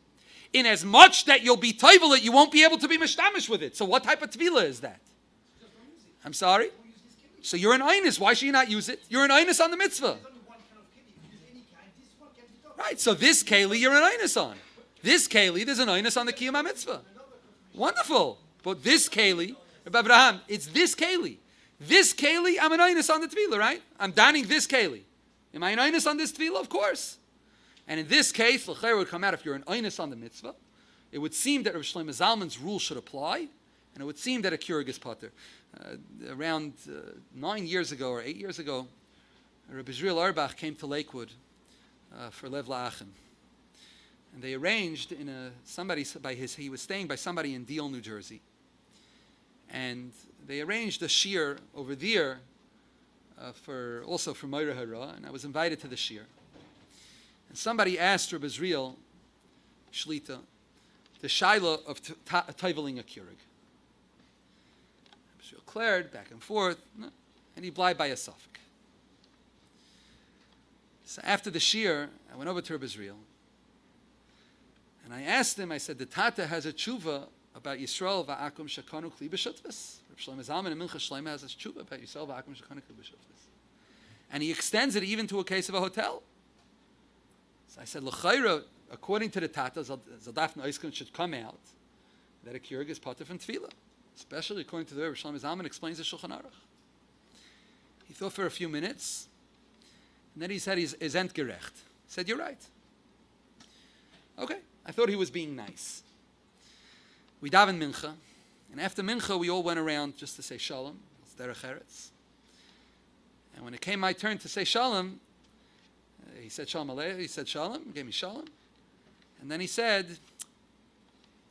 In as much that you'll be toivel it, you won't be able to be mishtamish with it. So what type of Tevila is that? I'm sorry? So you're an einus. Why should you not use it? You're an einus on the mitzvah. Right, so this Keli, you're an einus on. This Keli, there's an einus on the Kiyum HaMitzvah. Wonderful. But this Keli, Rabbi Abraham, it's this Keli. This Keli, I'm an einus on the Tevila, right? I'm donning this Keli. Am I an einus on this Tevila? Of course. And in this case, l'chayr would come out if you're an einus on the mitzvah. It would seem that Rabbi Shlomo Zalman's rule should apply. And it would seem that a Keurig is potter. Around 9 years ago or 8 years ago, Rabbi Doniel Osher came to Lakewood for Lev La'achim. And they arranged he was staying by somebody in Deal, New Jersey. And they arranged a shiur over there also for Moira Hara, and I was invited to the shiur. And somebody asked Rabbi Doniel Shlita the shaila of Teviling a Keurig. Rabbi Doniel cleared back and forth, and he blied by a suffix. So after the shiur, I went over to Rabbi Doniel, and I asked him, I said, the Tata has a tshuva about Yisrael va'akum shakanu kli b'shutvus. Rabbi Shlomo Zalman and Mincha Shlomo has a tshuva about Yisrael va'akum shakanu kli b'shutvus. And he extends it even to a case of a hotel. So I said, l'chayra, according to the Tata, Zadaf Noiskin should come out that a Keurig is potter from Tevila. Especially according to the way Rabbi Shlomo Zalman explains the Shulchan Aruch. He thought for a few minutes, and then he said, he's entgerecht. He said, you're right. Okay. I thought he was being nice. We davened mincha, and after mincha, we all went around just to say shalom. It's derech eretz. And when it came my turn to say shalom, he said shalom aleichem. He said shalom, gave me shalom, and then he said,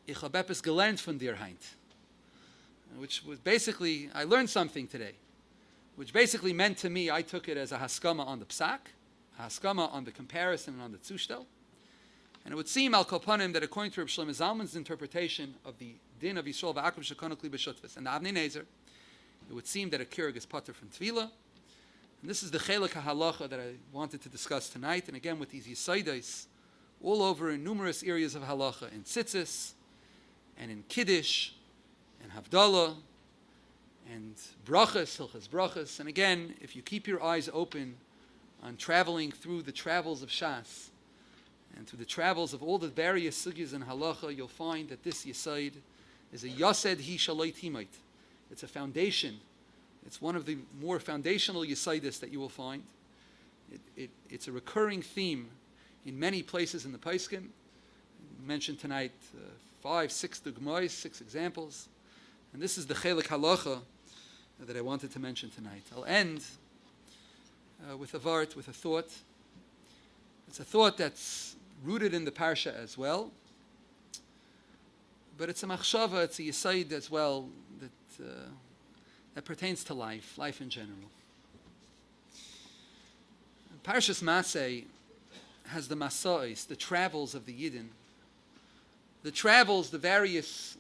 "Ich hab etwas gelernt von dir heint," which was basically, I learned something today, which basically meant to me, I took it as a haskama on the psak, a haskama on the comparison and on the zushtel. And it would seem al kopanim that according to Rabbi Shlomo Zalman's interpretation of the din of Yisrael va'akum shekanu kli b'shutvus and the Avnei Nezer, it would seem that a Keurig is potter from Tevila. And this is the chelik halacha that I wanted to discuss tonight. And again, with these yisaidos all over in numerous areas of halacha, in tzitzis, and in kiddush, and havdalah, and brachas, hilchas brachas. And again, if you keep your eyes open on traveling through the travels of Shas, and through the travels of all the various sugyas in halacha, you'll find that this yisaid is a yased hi shaloi timait. It's a foundation. It's one of the more foundational yisaidis that you will find. It's a recurring theme in many places in the Paiskim. Mentioned tonight 5, 6 dugmais, 6 examples. And this is the chelik halacha that I wanted to mention tonight. I'll end with a vart, with a thought. It's a thought that's rooted in the parsha as well, but it's a machshava, it's a yisaid as well that pertains to life in general. Parshas masei has the masei, the travels of the Yidden, the travels, the various,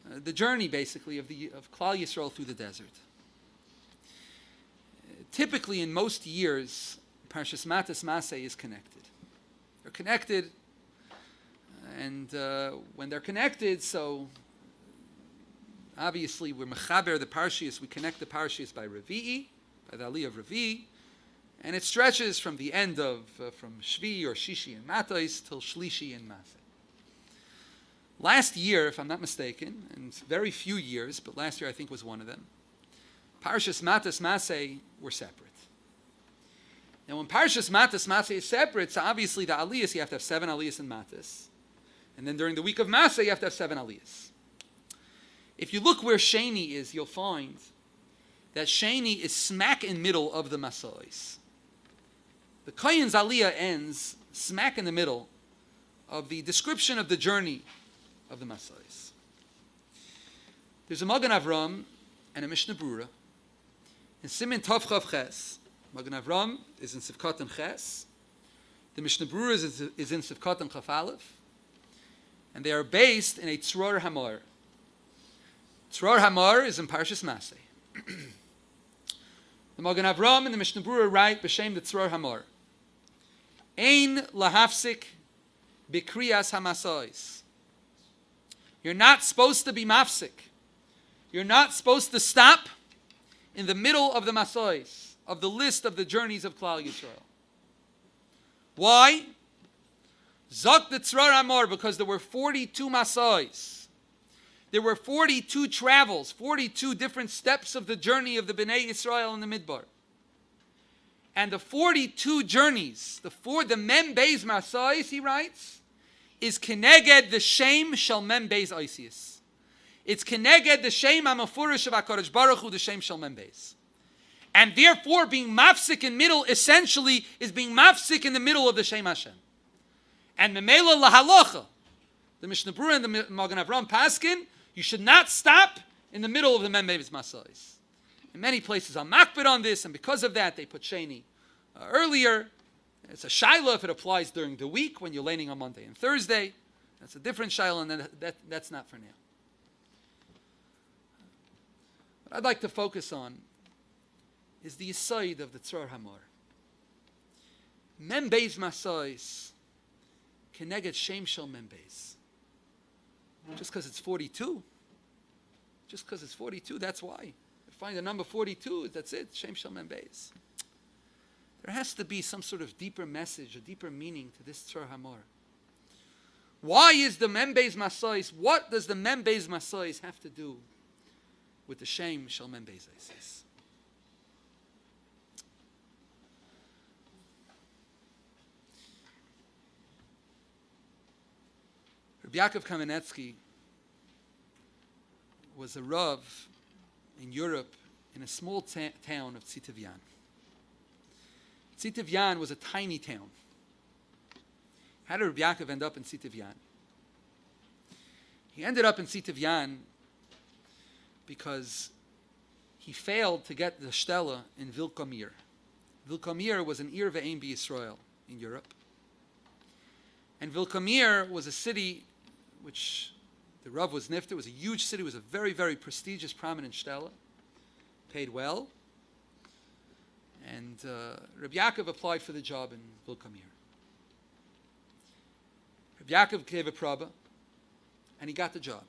the journey basically of Khal Yisrael through the desert. Typically, in most years, Parshas masei is connected. They're connected, and when they're connected, so obviously we're mechaber the parshas, we connect the parshas by Revi'i, by the Aliyah of Revi'i, and it stretches from the end of, from Shvi or Shishi and Matais till Shlishi and Masei. Last year, if I'm not mistaken, and very few years, but last year I think was one of them, Parshas Masei were separate. Now, when Parshas Masei is separate, so obviously the Aliyahs, you have to have 7 Aliyahs in Matas. And then during the week of Masei, you have to have 7 Aliyahs. If you look where Sheni is, you'll find that Sheni is smack in middle of the Masais. The Kohen's Aliyah ends smack in the middle of the description of the journey of the Masais. There's a Magen Avram and a Mishnah Brura. In Simin Tov Chav Ches, Magen Avram is in Sivkot and Ches. The Mishnah Brura is in Sivkot and Chaf Aleph. And they are based in a Tzror Hamar. Tzror Hamar is in Parshas Masei. The Magen Avram and the Mishnah Brura write b'shem the Tzror Hamar. Ein lahafsik b'kriyas hamasais. You're not supposed to be mafsik. You're not supposed to stop in the middle of the masais, of the list of the journeys of Klal Yisrael. Why? Zok the Tzror Hamar, because there were 42 masais. There were 42 travels, 42 different steps of the journey of the Bnei Yisrael in the Midbar. And the 42 journeys, the Mem Beis Masais, he writes, is Keneged the Shem Shel Mem Beis Isis. It's keneged the shem hamafurish of HaKadosh Baruch Hu, the shem shel Mem Beis. And therefore, being mafsik in middle essentially is being mafsik in the middle of the Shem Hashem. And memela lahalocha, the Mishnah Berurah and the Magen Avraham Paskin, you should not stop in the middle of the Mem Beis Masais. In many places, I'm makbid on this, and because of that, they put Sheni earlier. It's a shaila if it applies during the week when you're laning on Monday and Thursday. That's a different shaila, and that's not for now. What I'd like to focus on is the aside of the Tzor Hamor. Mem Beis Masais keneged Shem Shel Mem Beis. Just because it's 42. Just because it's 42, that's why. You find the number 42, that's it, Shem Shel Mem Beis. There has to be some sort of deeper message, a deeper meaning to this Tzor Hamor. Why is the Mem Beis Masais, what does the Mem Beis Masais have to do with the Shem Shel Mem Beis Isis? Rabbi Yaakov Kamenetsky was a Rav in Europe in a small town of Tzitevyan. Tzitevyan was a tiny town. How did Rabbi Yaakov end up in Tzitevyan? He ended up in Tzitevyan because he failed to get the Shtela in Vilkomir. Vilkomir was an Ir Ve'ein B'Yisrael in Europe. And Vilkomir was a city which the Rav was nifter. It was a huge city. It was a very, very prestigious, prominent Shtela. Paid well. And Rabbi Yaakov applied for the job in Vilkomir. Rabbi Yaakov gave a praba, and he got the job.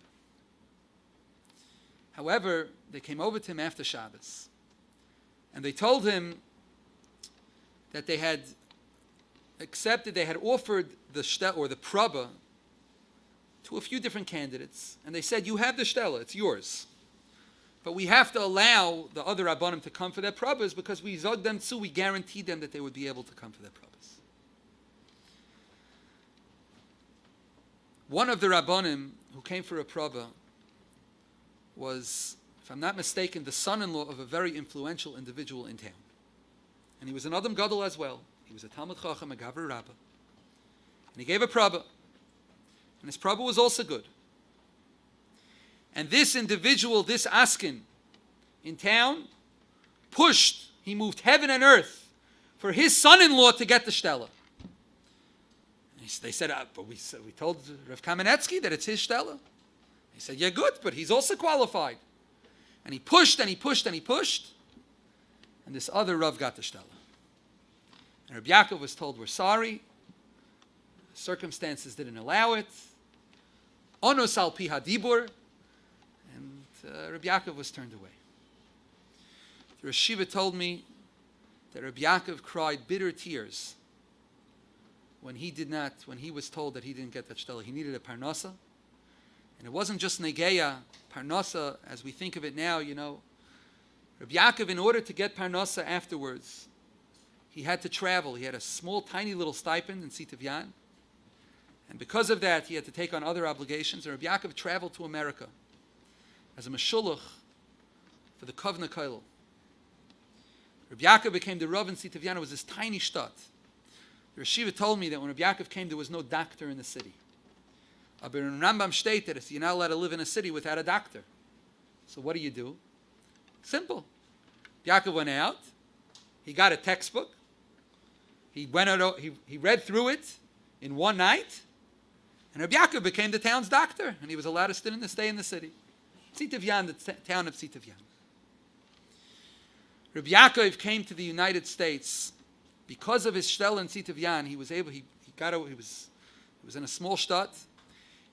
However, they came over to him after Shabbos, and they told him that they had offered the shtel or the praba to a few different candidates, and they said, you have the shtela, it's yours. But we have to allow the other rabbanim to come for their prabas because we zog them too, we guaranteed them that they would be able to come for their prabas. One of the rabbanim who came for a praba was, if I'm not mistaken, the son-in-law of a very influential individual in town. And he was an Adam Gadol as well. He was a Talmud Chacham, a Gavra Rabbah. And he gave a praba. And his praba was also good. And this individual, this Askin in town, he moved heaven and earth for his son-in-law to get the Shtela. They said, but we told Rav Kamenetsky that it's his Shtela. He said, yeah, good, but he's also qualified. And he pushed and he pushed and he pushed. And this other Rav got the Shtela. And Rabbi Yaakov was told, we're sorry. Circumstances didn't allow it. Onos al pi hadibur. And Rabbi Yaakov was turned away. The Rosh Yeshiva told me that Rabbi Yaakov cried bitter tears when he was told that he didn't get that shtela. He needed a parnasa. And it wasn't just negeya, parnasa, as we think of it now, Rabbi Yaakov, in order to get parnasa afterwards, he had to travel. He had a small, tiny little stipend in Tzitevyan. And because of that, he had to take on other obligations. And Rabbi Yaakov traveled to America as a meshulach for the Kovna Keilim. Rabbi Yaakov became the Rav in Tzitevyan. It was this tiny shtat. The Rosh Yeshiva told me that when Rabbi Yaakov came, there was no doctor in the city. But in Rambam state that you're not allowed to live in a city without a doctor. So what do? Simple. Yaakov went out. He got a textbook. He went out. He read through it in one night. And Rabbi Yaakov became the town's doctor, and he was allowed to stay in the city. Tzitevyan, the town of Tzitevyan. Rabbi Yaakov came to the United States because of his shtel in Tzitevyan. He was in a small shtat.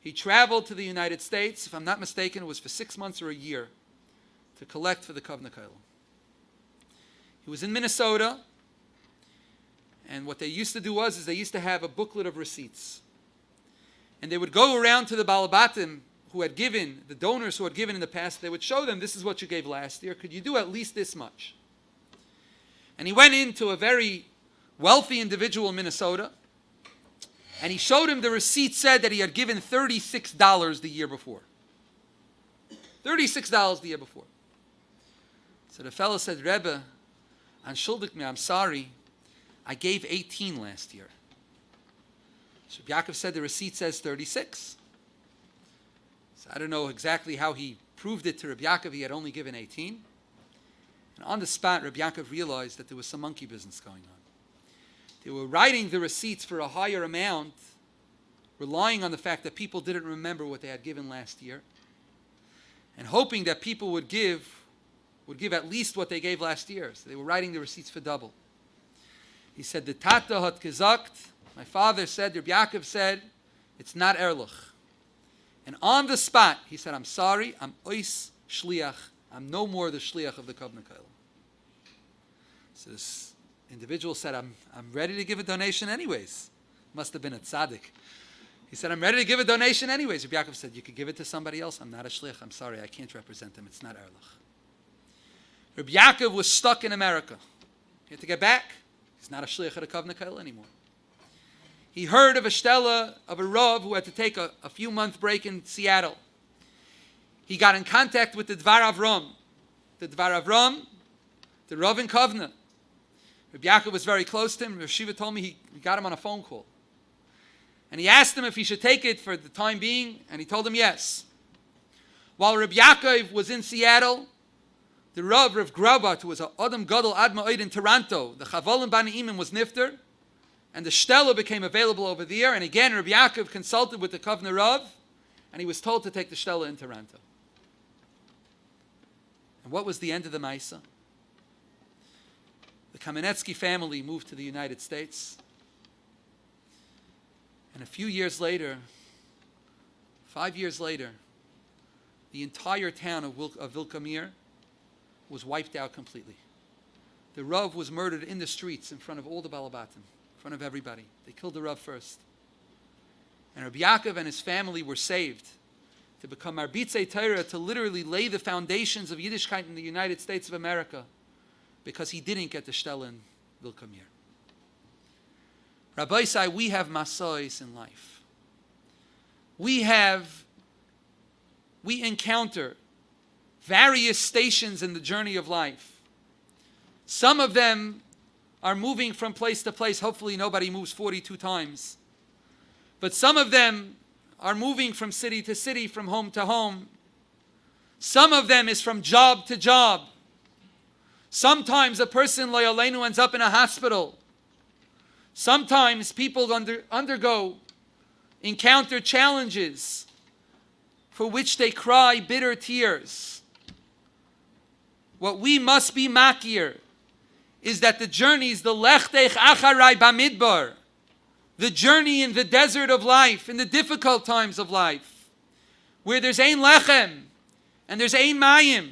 He traveled to the United States. If I'm not mistaken, it was for 6 months or a year to collect for the Kovna Keilim. He was in Minnesota, and what they used to do is they used to have a booklet of receipts. And they would go around to the Balabatim who had given, the donors who had given in the past, they would show them, this is what you gave last year. Could you do at least this much? And he went into a very wealthy individual in Minnesota, and he showed him the receipt said that he had given $36 the year before. $36 the year before. So the fellow said, Rebbe, Anshuldik me, I'm sorry, I gave 18 last year. So Yaakov said the receipt says 36. So I don't know exactly how he proved it to Rabbi Yaakov. He had only given 18. And on the spot, Rabbi Yaakov realized that there was some monkey business going on. They were writing the receipts for a higher amount, relying on the fact that people didn't remember what they had given last year, and hoping that people would give at least what they gave last year. So they were writing the receipts for double. He said, the Tata hat gesagt, my father said, Rabbi Yaakov said, it's not erlich. And on the spot, he said, I'm sorry, I'm ois shliach. I'm no more the shliach of the covenant Keilim. So this individual said, I'm ready to give a donation anyways. Must have been a tzaddik. He said, I'm ready to give a donation anyways. Rabbi Yaakov said, you could give it to somebody else. I'm not a shliach. I'm sorry, I can't represent them. It's not erlich. Rabbi Yaakov was stuck in America. He had to get back. He's not a shliach of the covenant Keilim anymore. He heard of a shtella of a rav who had to take a few-month break in Seattle. He got in contact with the Dvar Avram. The Dvar Avram, the Rav in Kovna. Rabbi Yaakov was very close to him. Rav Shiva told me he got him on a phone call. And he asked him if he should take it for the time being, and he told him yes. While Rabbi Yaakov was in Seattle, the Rav Grabat, who was a Adam Gadol Adma Oid in Toronto, the Chavolim Bani Imim was nifter, and the shtella became available over there. And again, Rabbi Yaakov consulted with the Kovna Rav, and he was told to take the shtella in Toronto. And what was the end of the Maisa? The Kamenetsky family moved to the United States. And a few years later, 5 years later, the entire town of Vilkamir was wiped out completely. The Rav was murdered in the streets in front of all the Balabatim, in front of everybody. They killed the Rav first. And Rabbi Yaakov and his family were saved to become Marbitzei Torah, to literally lay the foundations of Yiddishkeit in the United States of America, because he didn't get the shtel in Vilkamir. Rabbi Isai, we have masais in life. We encounter various stations in the journey of life. Some of them are moving from place to place. Hopefully nobody moves 42 times. But some of them are moving from city to city, from home to home. Some of them is from job to job. Sometimes a person, lo yaleinu, ends up in a hospital. Sometimes people encounter challenges for which they cry bitter tears. What we must be makir is that the journeys, the lechtech acharai bamidbar, the journey in the desert of life, in the difficult times of life, where there's ein lechem and there's ein mayim,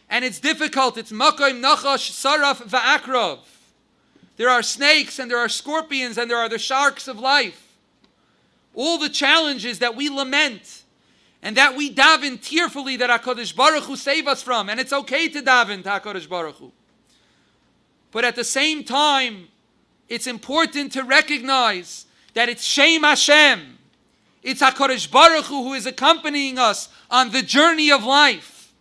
and it's difficult. It's makoim nachash saraf va'akrov. There are snakes and there are scorpions and there are the sharks of life. All the challenges that we lament and that we daven tearfully that HaKadosh Baruch Hu save us from. And it's okay to daven to HaKadosh Baruch Hu. But at the same time, it's important to recognize that it's Shem Hashem. It's HaKadosh Baruch Hu who is accompanying us on the journey of life.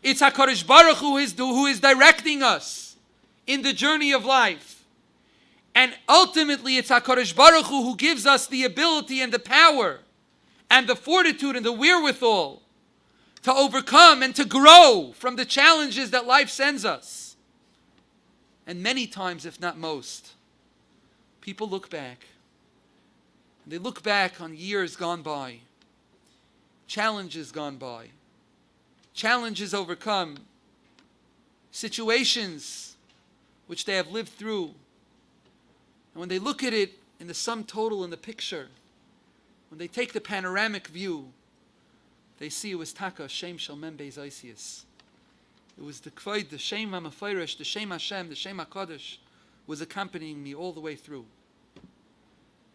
It's HaKadosh Baruch Hu who is directing us in the journey of life. And ultimately, it's HaKadosh Baruch Hu who gives us the ability and the power and the fortitude and the wherewithal to overcome and to grow from the challenges that life sends us. And many times, if not most, people look back. They look back on years gone by, challenges gone by, challenges overcome, situations which they have lived through. And when they look at it in the sum total, in the picture, when they take the panoramic view, they see it was Taka, Shem Shel Mem Beis Oisius. It was the Kvoid, the Shem HaMeforish, the Shem Hashem, the Shem HaKadosh was accompanying me all the way through.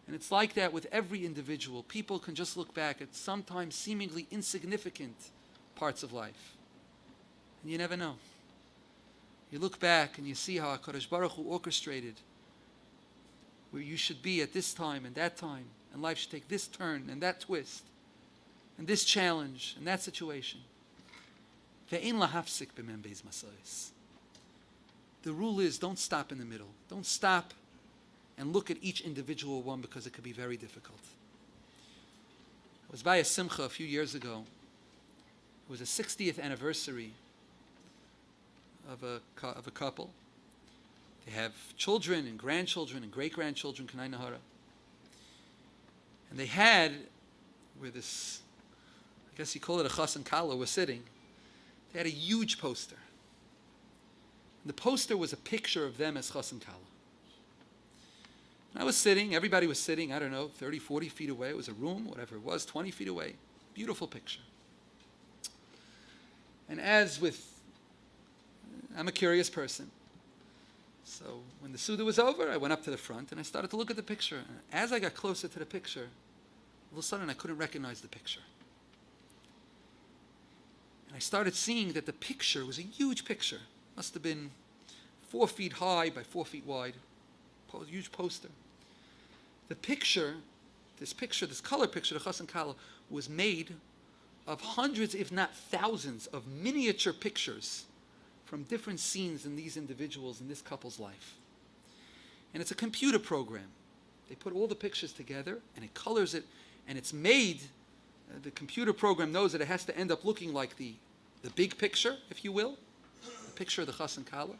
And it's like that with every individual. People can just look back at sometimes seemingly insignificant parts of life. And you never know. You look back and you see how HaKadosh Baruch Hu orchestrated where you should be at this time and that time, and life should take this turn and that twist, and this challenge and that situation. Ve'ein lahafsik b'membez masais. The rule is, don't stop in the middle. Don't stop and look at each individual one, because it could be very difficult. I was by a simcha a few years ago. It was a 60th anniversary of a couple. They have children and grandchildren and great-grandchildren, Kanai Nahara. And they had, where this, I guess you call it a chas and kala, was sitting, they had a huge poster. And the poster was a picture of them as chas and kala. And I was sitting, everybody was sitting, I don't know, 30, 40 feet away. It was a room, whatever it was, 20 feet away. Beautiful picture. And as with, I'm a curious person. So when the Suda was over, I went up to the front and I started to look at the picture. And as I got closer to the picture, all of a sudden I couldn't recognize the picture. And I started seeing that the picture was a huge picture. Must have been 4 feet high by 4 feet wide. Huge poster. The picture, this color picture, the Chas and Kala, was made of hundreds, if not thousands, of miniature pictures from different scenes in these individuals, in this couple's life. And it's a computer program. They put all the pictures together, and it colors it, and it's made, the computer program knows that it has to end up looking like the big picture, if you will, the picture of the Chas and Kala.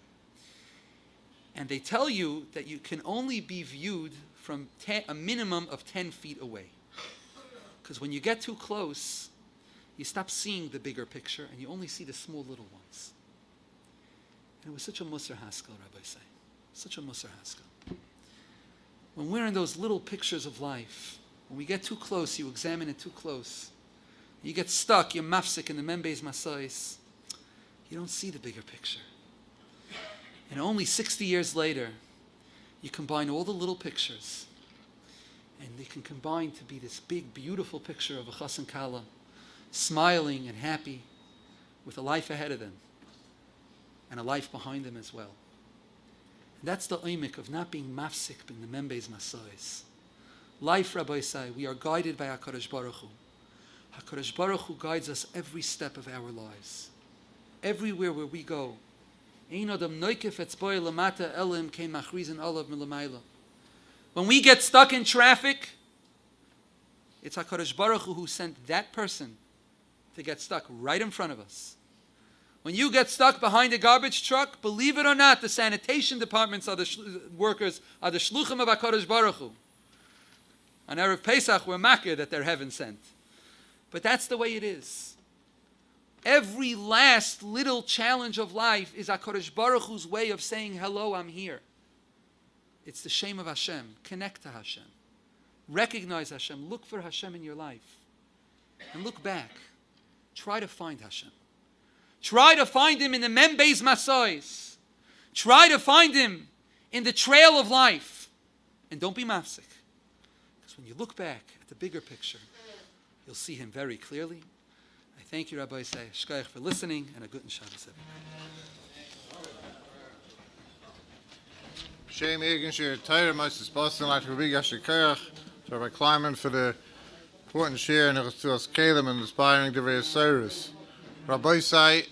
And they tell you that you can only be viewed from a minimum of 10 feet away. Because when you get too close, you stop seeing the bigger picture, and you only see the small little ones. And it was such a Musar Haskell, Rabbi say. Such a Musar Haskell. When we're in those little pictures of life, when we get too close, you examine it too close, you get stuck, you're mafsik in the membez masais, you don't see the bigger picture. And only 60 years later, you combine all the little pictures, and they can combine to be this big, beautiful picture of a chas and kala, smiling and happy, with a life ahead of them, and a life behind them as well. And that's the oimik of not being mafsik in the membez masais. Life, Rabbi say, we are guided by HaKadosh Baruch Hu. HaKadosh Baruch Hu guides us every step of our lives. Everywhere where we go. When we get stuck in traffic, it's HaKadosh Baruch Hu who sent that person to get stuck right in front of us. When you get stuck behind a garbage truck, believe it or not, the sanitation departments are the workers, are the shluchim of HaKadosh Baruch Hu. On Erev Pesach, we're makir that they're heaven sent. But that's the way it is. Every last little challenge of life is HaKadosh Baruch Hu's way of saying, hello, I'm here. It's the shame of Hashem. Connect to Hashem. Recognize Hashem. Look for Hashem in your life. And look back. Try to find Hashem. Try to find Him in the membez masais. Try to find Him in the trail of life. And don't be mafsik. Because when you look back at the bigger picture, you'll see Him very clearly. I thank you, Rabbi Say, Shkoyach, for listening, and a good Shabbos, everybody. Shem Egan Shir Torah, Moses Boston, like Rabbi Doniel Osher Rabbi Kleinman for the important share and to us Keilim and inspiring Divrei Chizuk. Rabbi Say,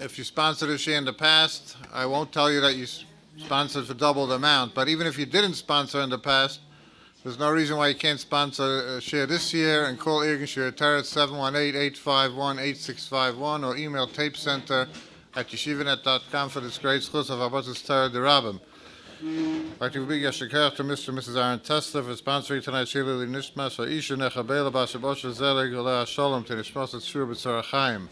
if you sponsored a share in the past, I won't tell you that you sponsored for double the amount, but even if you didn't sponsor in the past, there's no reason why you can't sponsor a share this year, and call Egan Shir Torah at 718-851-8651 or email tapecenter@yeshivanet.com for this great schus of Abbas Torah the Rabbim. I'd like to be a shekach to Mr. and Mrs. Aaron Tesla for sponsoring tonight's Shili Nishmas for Isha Nechabela Basha Bosha Zelig Ola Shalom to Nishmas at Shur B'Tzara Chaim.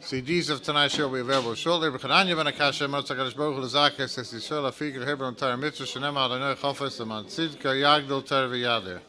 CDs of tonight's show will be available shortly. B'chadanya ben Akasha Motzak Kadosh Baruch Hu L'Zakeh Says Yisrael Afik L'Hebron Torah Mitzvah Shenem Adonai Chofes L'Man Tzidka Yagdol Torah V'Yader.